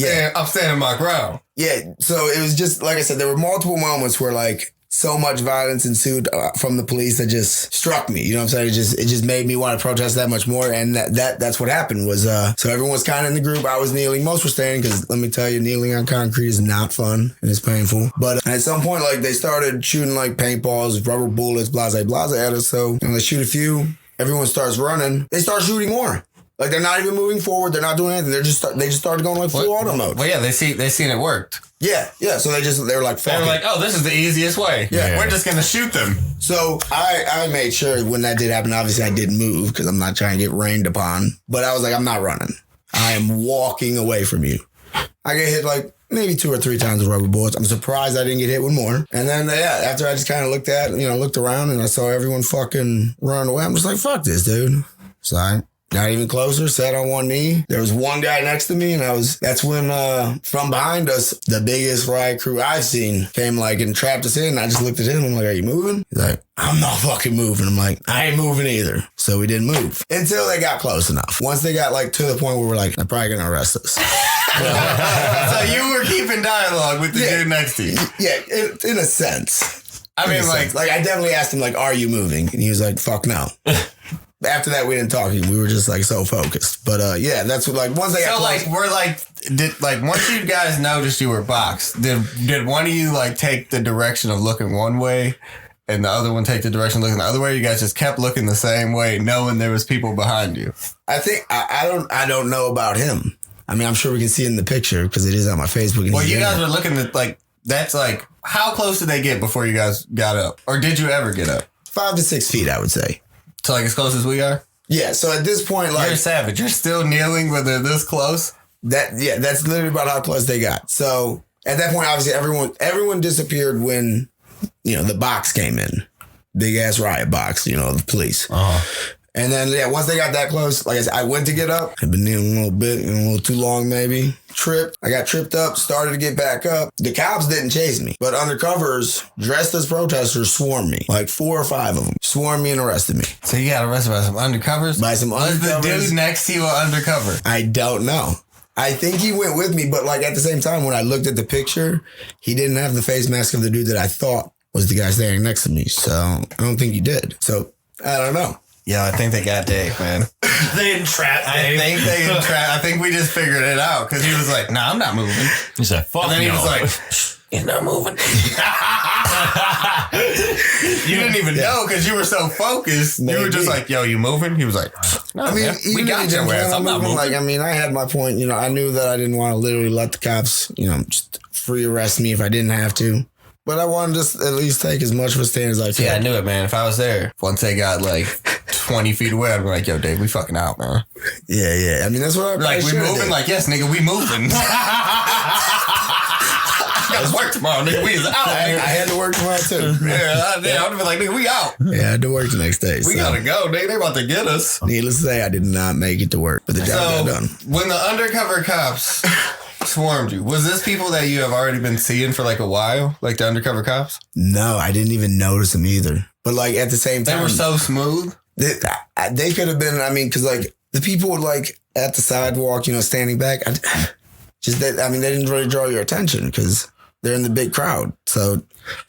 standing my ground. Yeah, so it was just like I said, there were multiple moments where like so much violence ensued from the police that just struck me. You know what I'm saying? It just made me want to protest that much more. And that's what happened was, so everyone was kind of in the group. I was kneeling. Most were standing because let me tell you, kneeling on concrete is not fun and it's painful. But at some point, like they started shooting like paintballs, rubber bullets, blase at us. So they shoot a few. Everyone starts running. They start shooting more. Like they're not even moving forward. They're not doing anything. They just started going like full auto mode. Well, yeah, they seen it worked. Yeah. So they were like, fuck they were like, oh, this is the easiest way. Yeah, we're just gonna shoot them. So I made sure when that did happen, obviously I didn't move because I'm not trying to get rained upon. But I was like, I'm not running. I am walking away from you. I get hit like maybe 2 or 3 times with rubber bullets. I'm surprised I didn't get hit with more. And then after I just kind of looked around and I saw everyone fucking running away, I'm just like, fuck this, dude. So I got even closer, sat on one knee. There was one guy next to me, and that's when from behind us, the biggest riot crew I've seen came like and trapped us in. I just looked at him. I'm like, are you moving? He's like, I'm not fucking moving. I'm like, I ain't moving either. So we didn't move until they got close enough. Once they got like to the point where we're like, they're probably going to arrest us. So you were keeping dialogue with the dude next to you. Yeah, in a sense. I mean, like I definitely asked him, like, are you moving? And he was like, fuck no. After that, we didn't talk. We were just like so focused. But yeah, that's what like once they got close. So like once you guys noticed you were boxed, did one of you like take the direction of looking one way and the other one take the direction of looking the other way? You guys just kept looking the same way, knowing there was people behind you. I think I don't know about him. I mean, I'm sure we can see it in the picture because it is on my Facebook. Well, you guys were looking at like that's like how close did they get before you guys got up, or did you ever get up? 5 to 6 feet, I would say. So like as close as we are? Yeah, so at this point, like... You're savage. You're still kneeling when they're this close? That's literally about how close they got. So at that point, obviously, everyone disappeared when, the box came in. Big ass riot box, the police. Uh-huh. And then, once they got that close, like I said, I went to get up. I'd been kneeling a little bit, a little too long maybe. Tripped. I got tripped up, started to get back up. The cops didn't chase me, but undercovers dressed as protesters swarmed me. Like 4 or 5 of them swarmed me and arrested me. So you got arrested by some undercovers? By some undercovers. Was the dude next to you an undercover? I don't know. I think he went with me, but like at the same time, when I looked at the picture, he didn't have the face mask of the dude that I thought was the guy standing next to me. So I don't think he did. So I don't know. Yeah, I think they got Dave, man. They entrapped Dave. I think we just figured it out because he was like, "Nah, I'm not moving." He said, "Fuck." And then he was like, "You're not moving." You didn't even know because you were so focused. Maybe. You were just like, "Yo, you moving?" He was like, "No, I mean, man, we got your ass. I'm not moving." Like, I mean, I had my point. I knew that I didn't want to literally let the cops, just free arrest me if I didn't have to. But I wanted to at least take as much of a stand as I could. Yeah, I knew it, man. If I was there, once they got like 20 feet away, I'd be like, yo, Dave, we fucking out, man. Yeah. I mean, that's what I like, we moving? Did. Like, yes, nigga, we moving. I gotta work tomorrow, nigga. We is out. I had to work tomorrow, too. Yeah, I'd be like, nigga, we out. Yeah, I had to work the next day. We gotta go, nigga. They about to get us. Needless to say, I did not make it to work, but the job got done. When the undercover cops swarmed you, was this people that you have already been seeing for like a while? Like the undercover cops? No, I didn't even notice them either. But like at the same time, they were so smooth. They could have been, I mean, because like the people were like at the sidewalk, standing back. They didn't really draw your attention because they're in the big crowd. So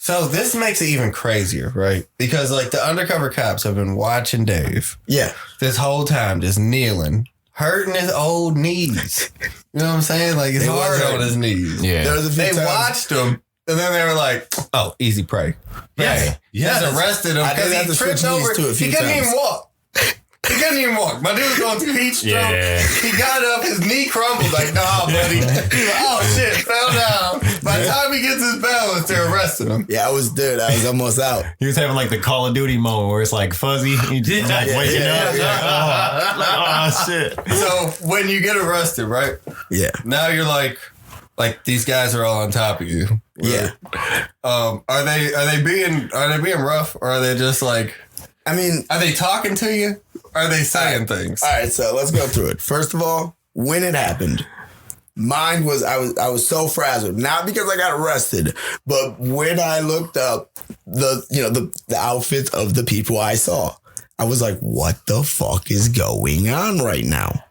this makes it even crazier, right? Because like the undercover cops have been watching Dave. Yeah. This whole time, just kneeling, hurting his old knees. You know what I'm saying? Like it's hard on his knees. Yeah. They watched him. And then they were like, oh, easy prey. Yeah. Yes. Arrested him because he tripped over. He couldn't even walk. He couldn't even walk. My dude was going through heat stroke. Yeah. He got up, his knee crumbled. Like, nah, buddy. He was like, oh, shit, fell down. By the time he gets his balance, they're arresting him. Yeah, I was almost out. He was having like the Call of Duty moment where it's like fuzzy. He just waking up. Oh, shit. So when you get arrested, right? Yeah. Now you're like these guys are all on top of you. Right? Yeah. Are they being rough, or are they just like? I mean, are they talking to you? Are they saying things? All right, so let's go through it. First of all, when it happened, mine was I was so frazzled. Not because I got arrested, but when I looked up the outfits of the people I saw, I was like, what the fuck is going on right now?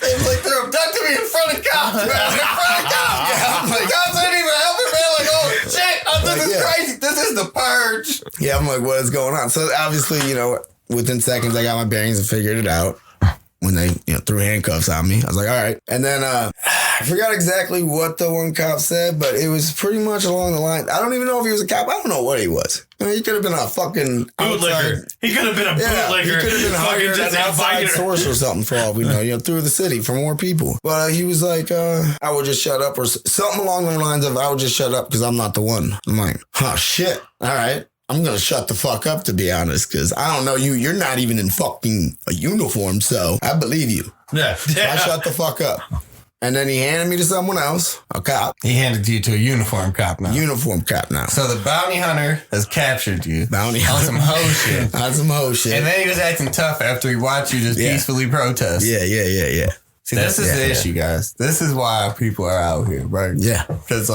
They was like, they're abducting me in front of cops, man. In front of cops. Yeah, I'm like, cops ain't even helping, man. Like, oh shit, this is crazy. This is the purge. Yeah, I'm like, what is going on? So obviously, within seconds, I got my bearings and figured it out. When they threw handcuffs on me, I was like, all right. And then I forgot exactly what the one cop said, but it was pretty much along the line. I don't even know if he was a cop. I don't know what he was. He could have been a fucking bootlegger. He could have been a bootlegger. He could have been hired as an outside source or something for all we know, through the city for more people. But he was like, I would just shut up, or something along the lines of, I would just shut up because I'm not the one. I'm like, oh shit. All right. I'm going to shut the fuck up, to be honest, because I don't know you. You're not even in fucking a uniform, so I believe you. Yeah. So I shut the fuck up. And then he handed me to someone else, a cop. He handed you to a uniform cop now. Uniform cop now. So the bounty hunter has captured you. Bounty hunter. On some hoe shit. On some hoe shit. And then he was acting tough after he watched you just peacefully protest. Yeah. See, this is the issue, guys. This is why people are out here, right? Yeah. Because,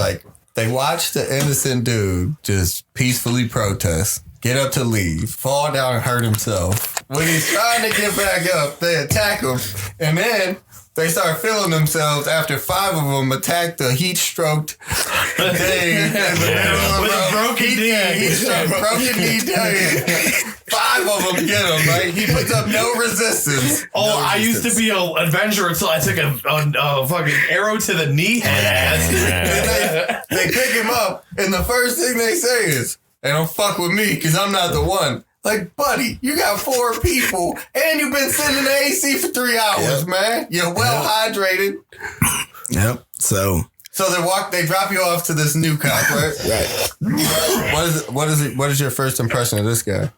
they watch the innocent dude just peacefully protest, get up to leave, fall down and hurt himself. When he's trying to get back up, they attack him. And then they start feeling themselves after 5 of them attack the heat-stroked Dave in the middle of the road. Broken knee Dave. 5 of them get him, right? He puts up no resistance. I used to be an adventurer until I took a fucking arrow to the knee. And they pick him up, and the first thing they say is, they don't fuck with me because I'm not the one. Like, buddy, you got 4 people, and you've been sitting in the AC for 3 hours, man. You're well hydrated. Yep. So they drop you off to this new cop, right? Right. What is your first impression of this guy?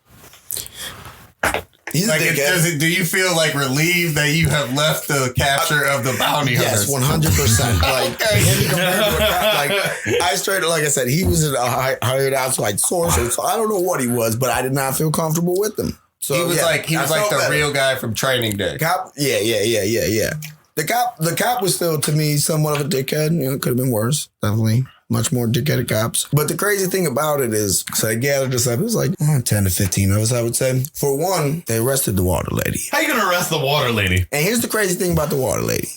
He's like, do you feel like relieved that you have left the capture of the bounty hunters? Yes, 100%. Like I said, he was a hired outside source, so I don't know what he was, but I did not feel comfortable with him. So he was like the real guy from Training Day. Cop, yeah. The cop was still, to me, somewhat of a dickhead. It could have been worse, definitely. Much more dickheaded cops. But the crazy thing about it is, so they gathered us up. It was like 10 to 15 of us, I would say. For one, they arrested the water lady. How you gonna arrest the water lady? And here's the crazy thing about the water lady.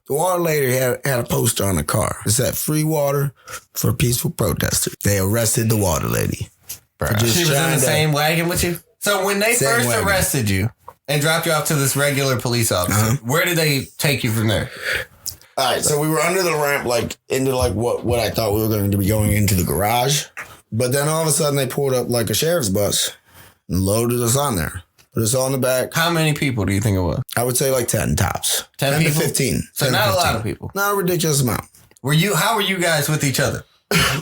The water lady had a poster on the car. It said, free water for peaceful protesters. They arrested the water lady. She was in the same wagon with you? So when they first arrested you and dropped you off to this regular police officer, where did they take you from there? All right, so we were under the ramp, into what I thought we were going to be going into the garage. But then all of a sudden they pulled up like a sheriff's bus and loaded us on there. Put us all in the back. How many people do you think it was? I would say like 10 tops. 10 to people? 15. So not 15. A lot of people. Not a ridiculous amount. How were you guys with each other?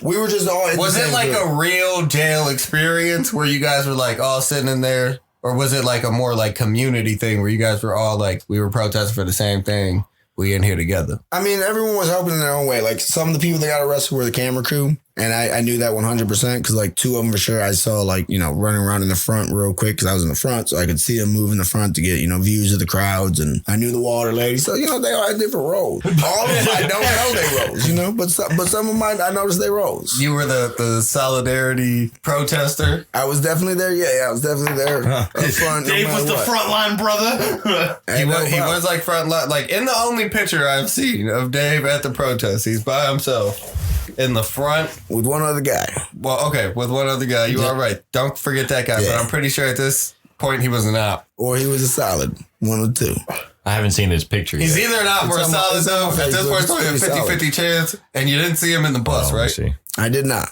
We were just all. Was it like a real jail experience where you guys were like all sitting in there? Or was it like a more like community thing where you guys were all like, we were protesting for the same thing? We in here together. I mean, everyone was helping in their own way. Like some of the people that got arrested were the camera crew. And I knew that 100% because like two of them for sure I saw like, running around in the front real quick because I was in the front. So I could see them move in the front to get, views of the crowds. And I knew the water lady. So, they all had different roles. All of them, I don't know their roles, but some of them I noticed their roles. You were the solidarity protester? I was definitely there. Yeah, I was definitely there. Front, Dave was the frontline brother. He was like frontline. Like in the only picture I've seen of Dave at the protest, he's by himself. In the front. With one other guy. Well, okay, with one other guy. You are right. Don't forget that guy. Yeah. But I'm pretty sure at this point he was an op. Or he was a solid. One or two. I haven't seen his picture He's either an op or a solid though. At this point, it's only a 50-50 chance. And you didn't see him in the bus, right? I did not.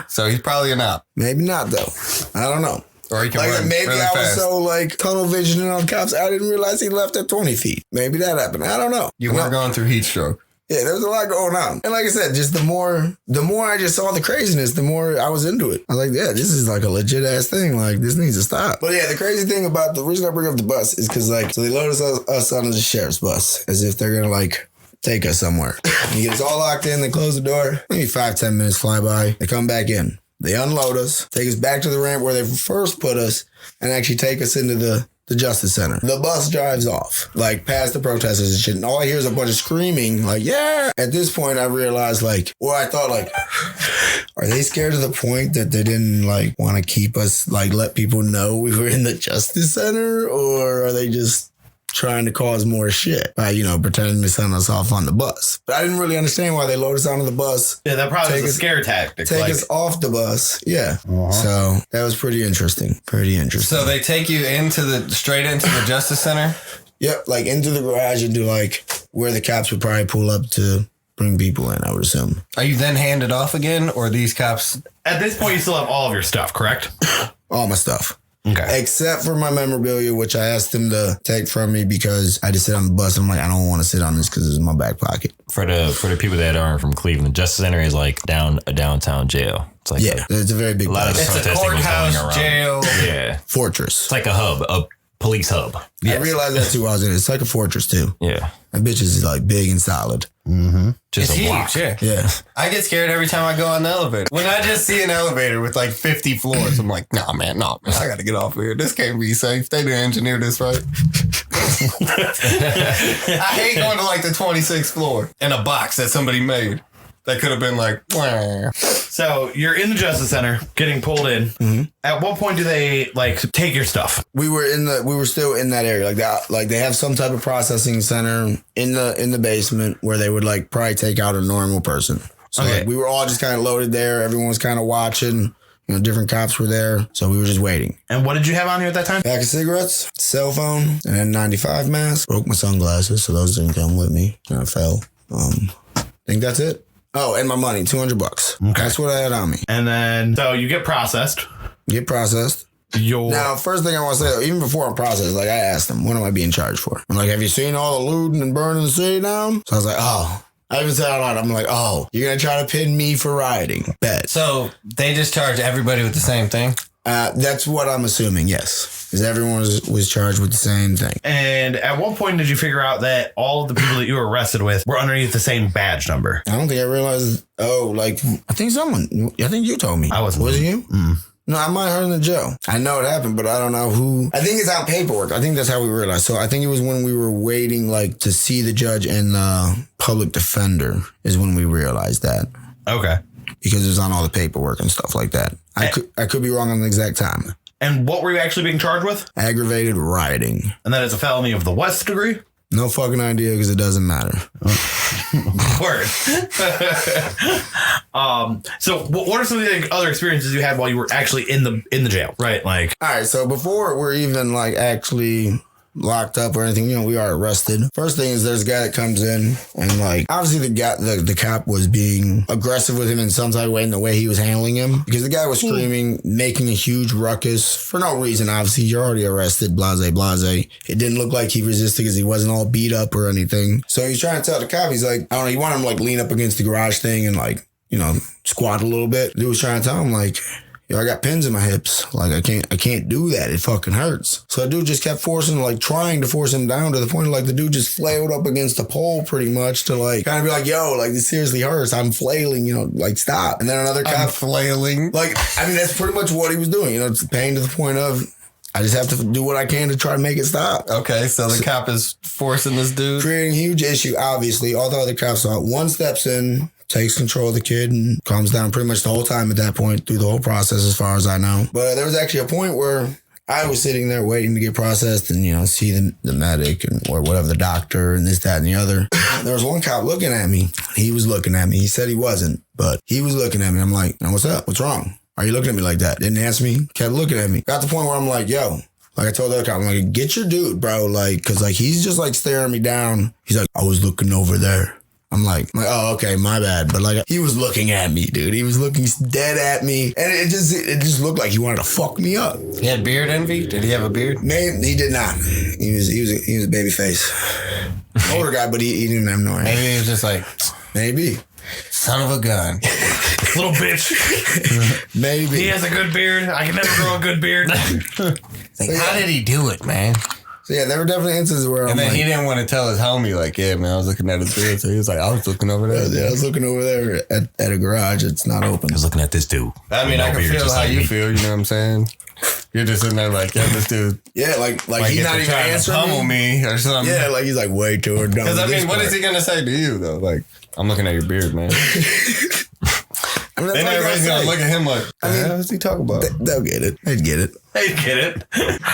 So he's probably an op. Maybe not, though. I don't know. Or he can run maybe really I fast. was so tunnel visioning on cops, I didn't realize he left at 20 feet. Maybe that happened. I don't know. You were going through heat stroke. Yeah, there was a lot going on. And like I said, just the more I just saw the craziness, the more I was into it. I was like, yeah, this is like a legit ass thing. Like, this needs to stop. But yeah, the crazy thing about the reason I bring up the bus is because so they load us on the sheriff's bus as if they're going to take us somewhere. And you get us all locked in, they close the door, maybe 5-10 minutes fly by, they come back in. They unload us, take us back to the ramp where they first put us, and actually take us into the Justice Center. The bus drives off, past the protesters and shit. And all I hear is a bunch of screaming, yeah. At this point, I realized, I thought, are they scared to the point that they didn't, want to keep us, let people know we were in the Justice Center? Or are they just trying to cause more shit by, pretending to send us off on the bus? But I didn't really understand why they load us onto the bus. Yeah, that probably was a scare tactic. Take us off the bus. Yeah. Uh-huh. So that was pretty interesting. So they take you straight into the Justice Center? Yep. Into the garage into where the cops would probably pull up to bring people in, I would assume. Are you then handed off again, or these cops? At this point, you still have all of your stuff, correct? All my stuff. Okay. Except for my memorabilia, which I asked them to take from me because I just sit on the bus. I'm like, I don't want to sit on this because it's in my back pocket. For the people that aren't from Cleveland, Justice Center is a downtown jail. It's it's a very big place. It's a courthouse, jail. Yeah. Fortress. It's like a hub, a police hub. Yes. I realized that too while I was in it. It's like a fortress too. Yeah. That bitch is big and solid. Mm-hmm. Just it's a huge, block. Yeah. I get scared every time I go on the elevator. When I just see an elevator with 50 floors, I'm like, nah, man, I got to get off here. This can't be safe. They didn't engineer this right. I hate going to the 26th floor in a box that somebody made. That could have been wah. So you're in the Justice Center, getting pulled in. Mm-hmm. At what point do they take your stuff? We were still in that area. They have some type of processing center in the basement where they would probably take out a normal person. So we were all just kind of loaded there. Everyone was kind of watching. Different cops were there. So we were just waiting. And what did you have on you at that time? Pack of cigarettes, cell phone, and N95 mask. Broke my sunglasses, so those didn't come with me. I fell. I think that's it. Oh, and my money, $200. Okay. That's what I had on me. And then, so you get processed. Now, first thing I want to say, even before I'm processed, I asked them, what am I being charged for? I'm have you seen all the looting and burning the city down? So I was I even said out loud, I'm you're going to try to pin me for rioting. Bet. So they just charge everybody with the same thing? That's what I'm assuming, yes. Because everyone was charged with the same thing. And at what point did you figure out that all of the people that you were arrested with were underneath the same badge number? I don't think I realized. I think you told me. I wasn't. Was it you? Mm. No, I might have heard in the jail. I know it happened, but I don't know who. I think it's on paperwork. I think that's how we realized. So I think it was when we were waiting to see the judge and the public defender is when we realized that. Okay. Because it was on all the paperwork and stuff like that. I could be wrong on the exact time. And what were you actually being charged with? Aggravated rioting. And that is a felony of the what degree? No fucking idea because it doesn't matter. Word. So what are some of the other experiences you had while you were actually in the jail? Right. All right. So before we're even actually locked up or anything, we are arrested. First thing is there's a guy that comes in and obviously the cop was being aggressive with him in some type of way in the way he was handling him because the guy was screaming, making a huge ruckus for no reason. Obviously, you're already arrested, blase. It didn't look like he resisted because he wasn't all beat up or anything. So he's trying to tell the cop, he's I don't know, he wanted him lean up against the garage thing and squat a little bit. Dude was trying to tell him like, yo, I got pins in my hips. Like I can't do that. It fucking hurts. So the dude just kept trying to force him down to the point of like the dude just flailed up against the pole pretty much to like kind of be like, yo, like this seriously hurts. I'm flailing, like stop. And then another cop flailing. Like, I mean, that's pretty much what he was doing. It's pain to the point of I just have to do what I can to try to make it stop. Okay, so the cop is forcing this dude. Creating a huge issue, obviously. All the other cops saw it. One steps in, takes control of the kid, and calms down pretty much the whole time at that point through the whole process as far as I know. But there was actually a point where I was sitting there waiting to get processed and, see the medic or whatever, the doctor and this, that, and the other. There was one cop looking at me. He was looking at me. He said he wasn't, but he was looking at me. I'm like, now what's up? What's wrong? Are you looking at me like that? Didn't answer me. Kept looking at me. Got to the point where I'm like, yo, like I told the other cop, I'm like, get your dude, bro. Like, cause like he's just like staring me down. He's like, I was looking over there. I'm like, oh, okay, my bad. But like, he was looking at me, dude. He was looking dead at me. And it just looked like he wanted to fuck me up. He had beard envy? Did he have a beard? Maybe he did not. He was a baby face. Older guy, but he didn't have no hair. Maybe he was just like, maybe. Son of a gun. Little bitch. Maybe. He has a good beard. I can never grow a good beard. Like, how did he do it, man? So yeah, there were definitely instances where and then he didn't want to tell his homie, like, yeah, man, I was looking at his beard. So he was like, I was looking over there. Yeah, I was looking over there at a garage. It's not open. I was looking at this dude. I mean, I can feel how you feel. You know what I'm saying? You're just sitting there like, yeah, this dude. Yeah, like he's not even answering pummel me or something. Yeah, like he's like way too dumb. Because I mean, what is he gonna say to you though? Like, I'm looking at your beard, man. I mean, then everybody's gonna look at him like, what's he talking about? They'll get it. They'd get it. They get it.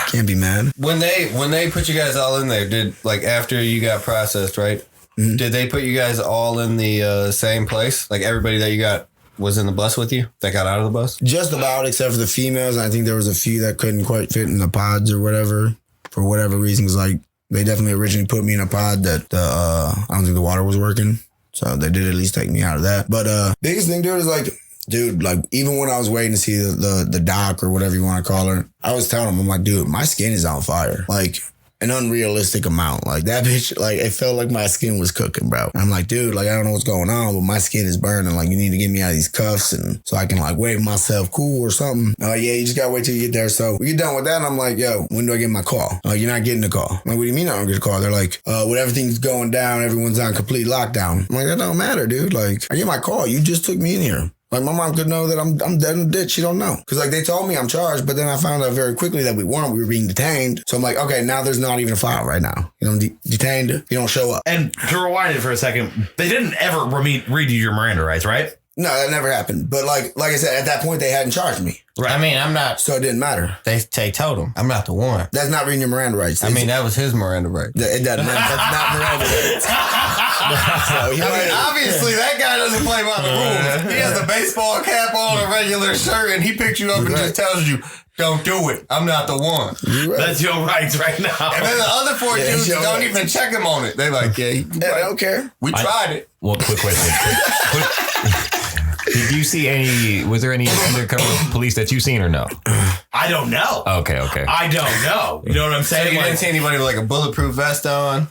Can't be mad. When they put you guys all in there, did like after you got processed, right? Mm-hmm. Did they put you guys all in the same place? Like everybody that you got was in the bus with you that got out of the bus? Just about, except for the females. I think there was a few that couldn't quite fit in the pods or whatever for whatever reasons. Like they definitely originally put me in a pod that I don't think the water was working. So they did at least take me out of that. But biggest thing, dude, is like, even when I was waiting to see the doc or whatever you want to call her, I was telling him, I'm like, dude, my skin is on fire. Like an unrealistic amount. Like that bitch, like it felt like my skin was cooking, bro. I'm like, dude, like I don't know what's going on, but my skin is burning. Like you need to get me out of these cuffs and so I can like wave myself cool or something. Yeah, you just gotta wait till you get there. So we get done with that and I'm like, yo, when do I get my call? Like you're not getting the call. I'm like, what do you mean I don't get a call? They're like, when everything's going down, everyone's on complete lockdown. I'm like, that don't matter, dude. Like I get my call. You just took me in here. Like my mom could know that I'm dead in the ditch. She don't know. Cause like they told me I'm charged, but then I found out very quickly that we weren't. We were being detained. So I'm like, okay, now there's not even a file right now. You know, detained, you don't show up. And to rewind it for a second, they didn't ever read you your Miranda rights, right? No, that never happened. But like I said, at that point they hadn't charged me. Right. I mean, I'm not. So it didn't matter. They told him I'm not the one. That's not reading your Miranda rights. I mean, that was his Miranda rights. It doesn't matter. That's not Miranda rights. Obviously, that guy doesn't play by the rules. He has a baseball cap on, a regular shirt, and he picks you up and just tells you, don't do it. I'm not the one. Right. That's your rights right now. And then the other four dudes don't even check him on it. They like, yeah, I don't care. We tried it. Well, quick question. Did you see was there any undercover police that you seen or no? I don't know. Okay. I don't know. You know what I'm saying? So you didn't see anybody with like a bulletproof vest on?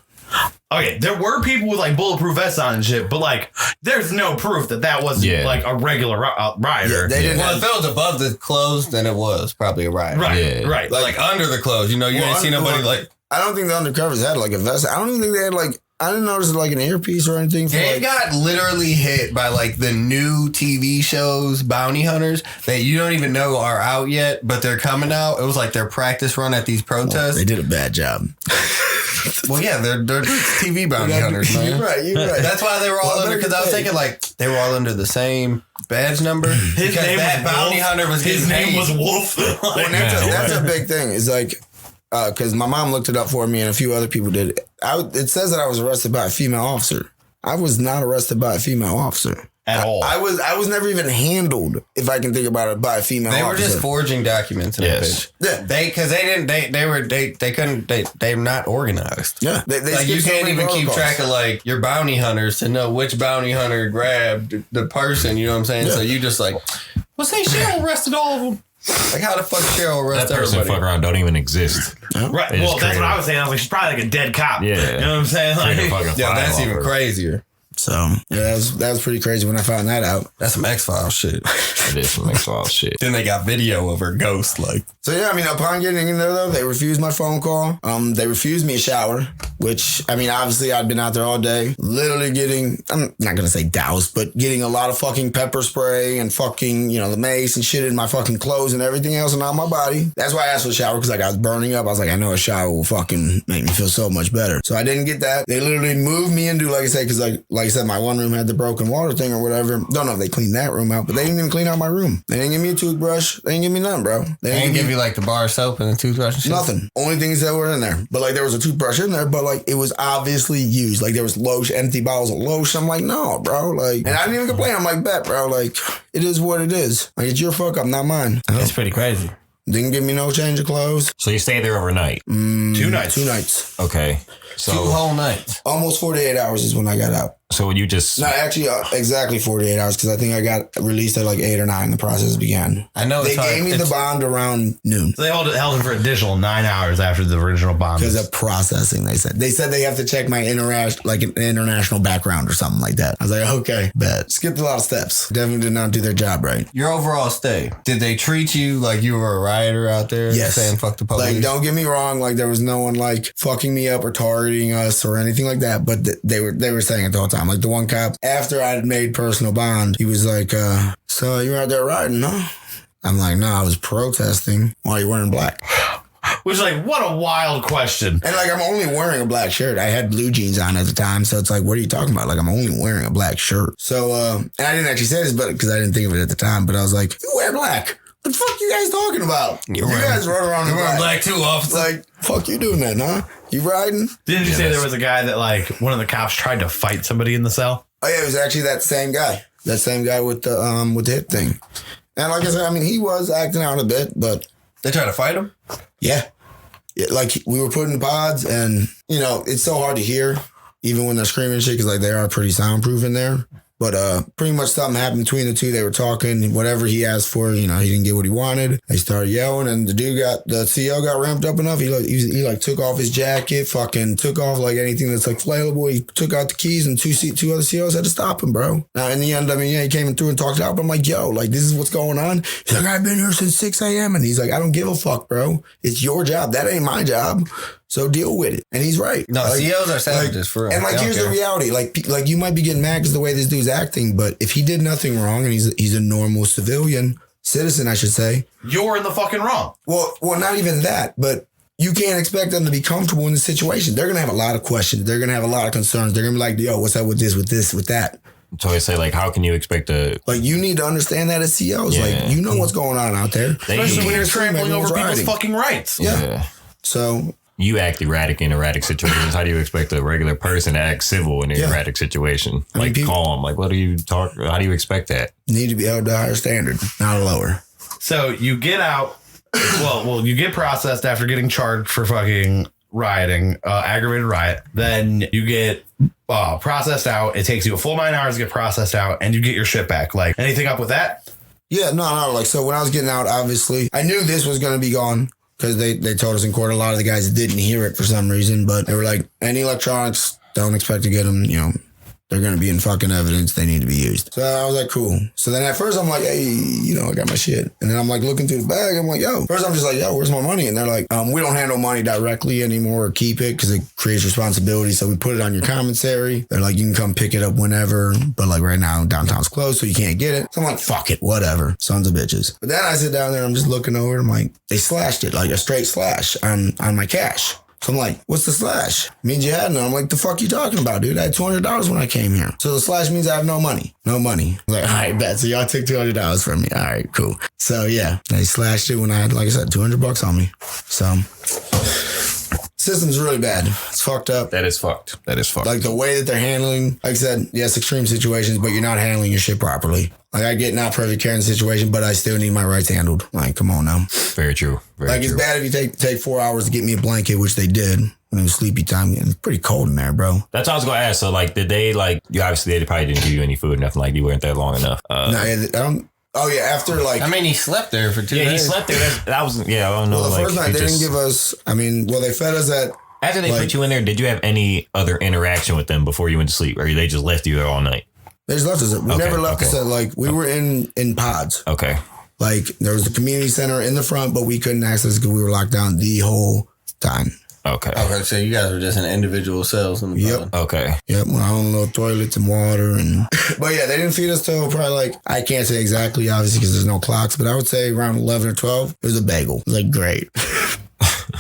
Okay, there were people with like bulletproof vests on and shit, but like, there's no proof that wasn't like a regular rioter. Yeah, they didn't. Well, if it was above the clothes, then it was probably a riot. Right, right. Like under the clothes, you ain't see nobody like. I don't think the undercovers had like a vest. I don't even think they had like. I didn't notice like an earpiece or anything. They got literally hit by like the new TV shows, Bounty Hunters, that you don't even know are out yet, but they're coming out. It was like their practice run at these protests. Well, they did a bad job. Well, yeah, they're TV Bounty Hunters, man. You're right. That's why they were all under, because I was thinking like they were all under the same badge number. His name that was Bounty Wolf. Hunter was His name was Wolf. Well, that's a big thing. It's like, because my mom looked it up for me and a few other people did. It says that I was arrested by a female officer. I was not arrested by a female officer. At all. I was never even handled, if I can think about it, by a female officer. They were just forging documents in a bitch. Yeah. They're not organized. Yeah. Like you can't even keep track of like your bounty hunters to know which bounty hunter grabbed the person, you know what I'm saying? Yeah. So you just like, well, say Cheryl arrested all of them. Like, how the fuck Cheryl arrest that person everybody? Fuck around don't even exist. Right. Well, that's what I was saying. I was like, she's probably like a dead cop. Yeah. You know what I'm saying? Like, yeah, that's even crazier. So yeah, that was pretty crazy when I found that out. That's some X-Files shit. It is some X-Files shit. Then they got video of her ghost, like. So yeah, I mean, upon getting in there though, they refused my phone call. They refused me a shower, which, I mean, obviously I'd been out there all day, literally getting, I'm not gonna say doused, but getting a lot of fucking pepper spray and fucking, the mace and shit in my fucking clothes and everything else and on my body. That's why I asked for a shower, because like I was burning up. I was like, I know a shower will fucking make me feel so much better. So I didn't get that. They literally moved me into, like I said, because like I said, my one room had the broken water thing or whatever. Don't know if they cleaned that room out, but they didn't even clean out my room. They didn't give me a toothbrush. They didn't give me nothing, bro. They didn't give you like the bar soap and the toothbrush and shit? Nothing. Only things that were in there. But like there was a toothbrush in there, but like it was obviously used. Like there was lotion, empty bottles of lotion. I'm like, no, bro. Like, and I didn't even complain. I'm like, bet, bro. Like, it is what it is. Like, it's your fuck up, not mine. That's pretty crazy. Didn't give me no change of clothes. So you stayed there overnight? 2 nights. 2 nights. Okay. So 2 whole nights. Almost 48 hours is when I got out. So you just... No, actually, exactly 48 hours, because I think I got released at like 8 or 9. The process began. I know they gave me the bond around noon. So they held him for additional 9 hours after the original bond. Because of processing, they said. They said they have to check my international background or something like that. I was like, okay, bet. Skipped a lot of steps. Definitely did not do their job right. Your overall stay, did they treat you like you were a rioter out there? Yes. Saying fuck the police? Like, don't get me wrong. Like, there was no one like fucking me up or targeting us or anything like that. But they were saying it the whole time. Like the one cop, after I had made personal bond, he was like, so you were out there riding, huh? I'm like, no, I was protesting. Why are you wearing black? Which, like, what a wild question. And, like, I'm only wearing a black shirt. I had blue jeans on at the time. So it's like, what are you talking about? Like, I'm only wearing a black shirt. So, and I didn't actually say this, but because I didn't think of it at the time, but I was like, you wear black. What the fuck you guys talking about? You guys run around in black too, officer. Like, fuck you doing that, huh? You riding? Didn't you say there was a guy that, like, one of the cops tried to fight somebody in the cell? Oh, yeah, it was actually that same guy. That same guy with the hip thing. And like I said, I mean, he was acting out a bit, but... They tried to fight him? Yeah. Like, we were put in pods, and, it's so hard to hear, even when they're screaming and shit, because, like, they are pretty soundproof in there. But pretty much something happened between the two. They were talking. Whatever he asked for, he didn't get what he wanted. They started yelling, and the CO got ramped up enough. He took off his jacket, fucking took off like anything that's like flammable. He took out the keys, and two other COs had to stop him, bro. Now in the end, I mean, yeah, he came through and talked it out. But I'm like, yo, like this is what's going on. He's like, I've been here since 6 a.m. and he's like, I don't give a fuck, bro. It's your job. That ain't my job. So deal with it. And he's right. No, like, COs are savages for real. And like, here's the reality. Like you might be getting mad because the way this dude's acting, but if he did nothing wrong and he's a normal citizen, I should say. You're in the fucking wrong. Well, not even that, but you can't expect them to be comfortable in the situation. They're going to have a lot of questions. They're going to have a lot of concerns. They're going to be like, yo, what's up with this, with that? So I say, like, how can you expect to... Like, you need to understand that as COs. Yeah. Like, you know what's going on out there. Especially when you're trampling over people's fucking rights. Yeah. So... You act erratic in erratic situations. How do you expect a regular person to act civil in an erratic situation? Like calm. Like, what do you talk? How do you expect that? Need to be held to a higher standard, not a lower. So you get out. Well, you get processed after getting charged for fucking rioting, aggravated riot. Then you get processed out. It takes you a full 9 hours to get processed out, and you get your shit back. Like, anything up with that? Yeah, no. Like, so when I was getting out, obviously, I knew this was going to be gone. Because they told us in court, a lot of the guys didn't hear it for some reason, but they were like, any electronics, don't expect to get them, they're going to be in fucking evidence. They need to be used. So I was like, cool. So then at first I'm like, hey, I got my shit. And then I'm like looking through the bag. I'm like, yo. First I'm just like, yo, where's my money? And they're like, we don't handle money directly anymore or keep it because it creates responsibility. So we put it on your commissary. They're like, you can come pick it up whenever. But like right now, downtown's closed, so you can't get it. So I'm like, fuck it, whatever. Sons of bitches. But then I sit down there, I'm just looking over it. I'm like, they slashed it, like a straight slash on my cash. So I'm like, what's the slash? Means you had none. I'm like, the fuck you talking about, dude? I had $200 when I came here. So the slash means I have no money. No money. I'm like, all right, bet. So y'all took $200 from me. All right, cool. So yeah, they slashed it when I had, like I said, $200 on me. So system's really bad. It's fucked up. That is fucked. Like the way that they're handling, like I said, yes, extreme situations, but you're not handling your shit properly. Like I get not perfect care in the situation, but I still need my rights handled. Like, come on now. Very true. Very true. It's bad if you take 4 hours to get me a blanket, which they did when it was sleepy time. It's pretty cold in there, bro. That's what I was going to ask. So like, did they you obviously they probably didn't give you any food, nothing, like you weren't there long enough. Oh yeah, after like... I mean, he slept there for 2 days. Yeah, he slept there. That was, I don't know. Well, the first night they didn't give us... they fed us at After they put you in there, did you have any other interaction with them before you went to sleep, or they just left you there all night? They just left us. We never left us. Like we were in pods. Okay. Like there was the community center in the front, but we couldn't access because we were locked down the whole time. Okay. Okay, so you guys were just in individual cells in the pod. Okay. Yep. With our own little toilets and water and. But yeah, they didn't feed us till probably like I can't say exactly, obviously, because there's no clocks. But I would say around 11 or 12. It was a bagel. It was like great.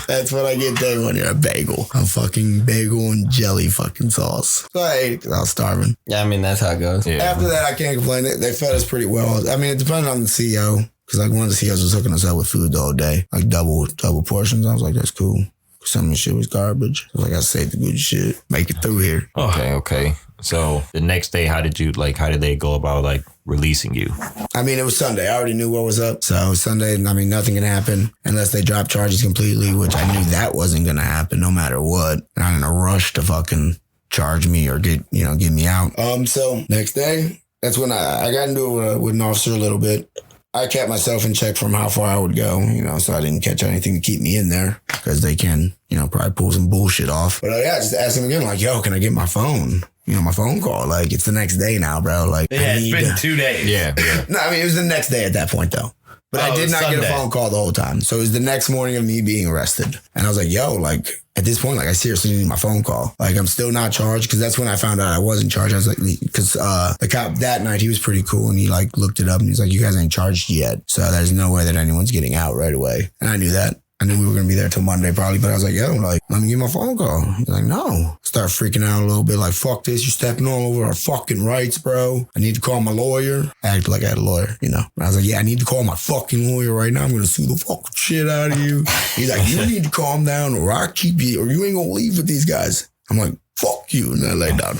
That's what I get day one here, a bagel. A fucking bagel and jelly fucking sauce. So I ate it because I was starving. Yeah, I mean, that's how it goes. Yeah. After that, I can't complain. They fed us pretty well. I mean, it depended on the CEO. Because like one of the CEOs was hooking us up with food the whole day. Like double portions. I was like, that's cool. Some of the shit was garbage. I was like, I saved the good shit. Make it through here. Okay. So the next day, how did they go about like releasing you? I mean, it was Sunday. I already knew what was up. So Sunday, I mean, nothing can happen unless they drop charges completely, which I knew that wasn't going to happen no matter what. Not in a rush to fucking charge me or get me out. So next day, that's when I got into it with an officer a little bit. I kept myself in check from how far I would go, so I didn't catch anything to keep me in there because they can, probably pull some bullshit off. But yeah, just ask him again, like, yo, can I get my phone? My phone call. Like, it's the next day now, bro. Like, yeah, it's been 2 days. Yeah. No, I mean, it was the next day at that point, though. But I did not get a phone call the whole time. So it was the next morning of me being arrested. And I was like, yo, like, at this point, like, I seriously need my phone call. Like, I'm still not charged because that's when I found out I wasn't charged. I was like, because the cop that night, he was pretty cool. And he, like, looked it up and he's like, you guys ain't charged yet. So there's no way that anyone's getting out right away. And I knew that. I knew we were going to be there till Monday probably, but I was like, yo, like, let me get my phone call. He's like, no. Start freaking out a little bit, like, fuck this. You're stepping all over our fucking rights, bro. I need to call my lawyer. I acted like I had a lawyer, And I was like, yeah, I need to call my fucking lawyer right now. I'm going to sue the fucking shit out of you. He's like, you need to calm down or I keep you, or you ain't going to leave with these guys. I'm like, fuck you. And then I laid down,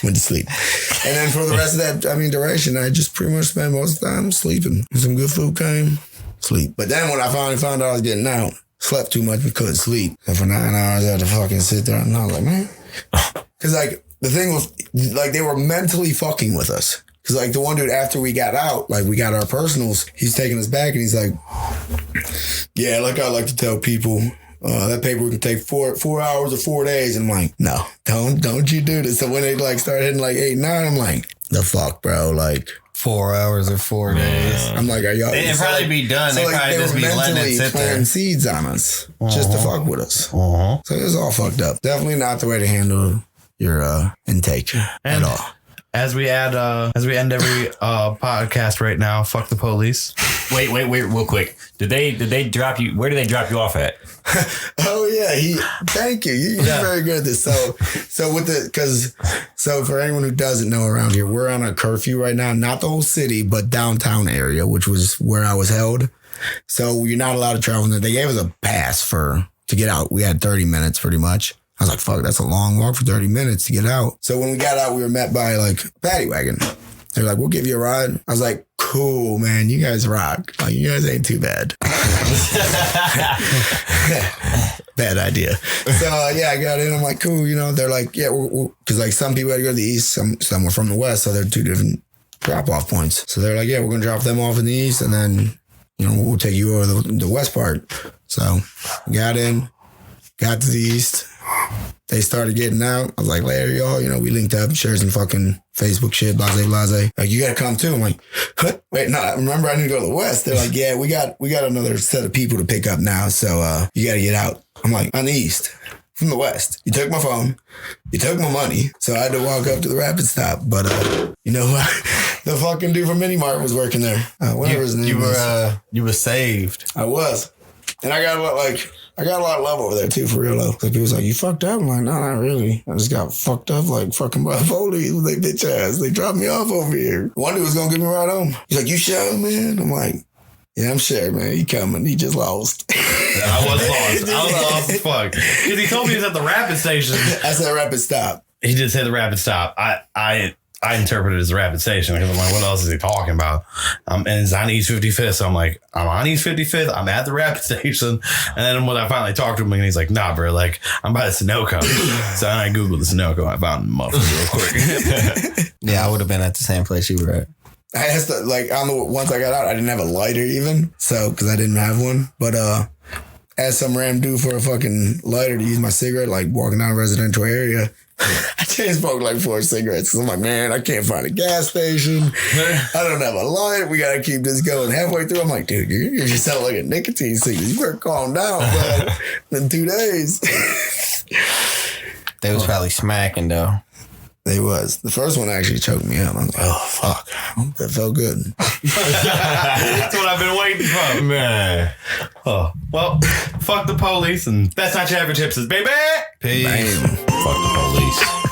went to sleep. And then for the rest of that, duration, I just pretty much spent most of the time sleeping. Some good food came. Sleep. But then when I finally found out I was getting out, slept too much and couldn't sleep. And for 9 hours I had to fucking sit there and I was like, man. Cause like the thing was like they were mentally fucking with us. Cause like the one dude after we got out, like we got our personals, he's taking us back and he's like, yeah, like I like to tell people, that paper can take 4 hours or 4 days. And I'm like, no, don't you do this. So when they like start hitting like 8, 9, I'm like, the fuck, bro? Like 4 hours or 4 days. I'm like, are y'all? They'd probably be done. So They'd like, probably they just were be letting it mentally sit there. planting seeds on us just to fuck with us. So it was all fucked up. Definitely not the way to handle your intake at all. As we end every podcast right now, fuck the police. Wait, real quick. Did they drop you? Where did they drop you off at? Oh yeah, thank you. You're very good at this. So for anyone who doesn't know around here, we're on a curfew right now. Not the whole city, but downtown area, which was where I was held. So you're not allowed to travel. They gave us a pass to get out. We had 30 minutes pretty much. I was like, fuck, that's a long walk for 30 minutes to get out. So when we got out, we were met by like a paddy wagon. They were like, we'll give you a ride. I was like, cool, man. You guys rock. Like, you guys ain't too bad. Bad idea. So, I got in. I'm like, cool. They're like, yeah, because like some people had to go to the east. Some were from the west. So they're 2 different drop-off points. So they're like, yeah, we're going to drop them off in the east. And then, we'll take you over the west part. So got in, got to the east. They started getting out. I was like, later, y'all. We linked up, shared some fucking Facebook shit, blase. Like, you gotta come too. I'm like, what? Wait, no, remember I need to go to the west. They're like, yeah, we got another set of people to pick up now. So you gotta get out. I'm like, on the east, from the west. You took my phone. You took my money. So I had to walk up to the rapid stop. But the fucking dude from Mini Mart was working there. Whatever his name was. You were saved. I was. And I got a lot of love over there too, for real though. Like, people's like, you fucked up? I'm like, no, not really. I just got fucked up like fucking by the police. They bitch ass. They dropped me off over here. One dude was gonna get me right home. He's like, you sure, man? I'm like, yeah, I'm sure, man. He coming. He just lost. I was lost as fuck. Because he told me he was at the rapid station. I said rapid stop. He did say the rapid stop. I interpreted it as a rapid station because I'm like, what else is he talking about? And it's on East 55th. So I'm like, I'm on East 55th. I'm at the rapid station. And then when I finally talked to him, and he's like, nah, bro, like, I'm by the Sunoco. So I Googled the Sunoco. I found him real quick. Yeah, I would have been at the same place you were at. I asked, once I got out, I didn't have a lighter even. So, because I didn't have one. But asked some random dude for a fucking lighter to use my cigarette, like walking down a residential area. I chain smoked like 4 cigarettes because I'm like, man, I can't find a gas station. I don't have a light. We got to keep this going. Halfway through, I'm like, dude, you sound like a nicotine cigarette. You better calm down, bro. In 2 days. They was probably smacking, though. They was. The first one actually choked me out. I was like, oh, fuck. That felt good. That's what I've been waiting for, man. Oh, well, fuck the police, and that's not your average hipsters, baby. Peace. Fuck the police.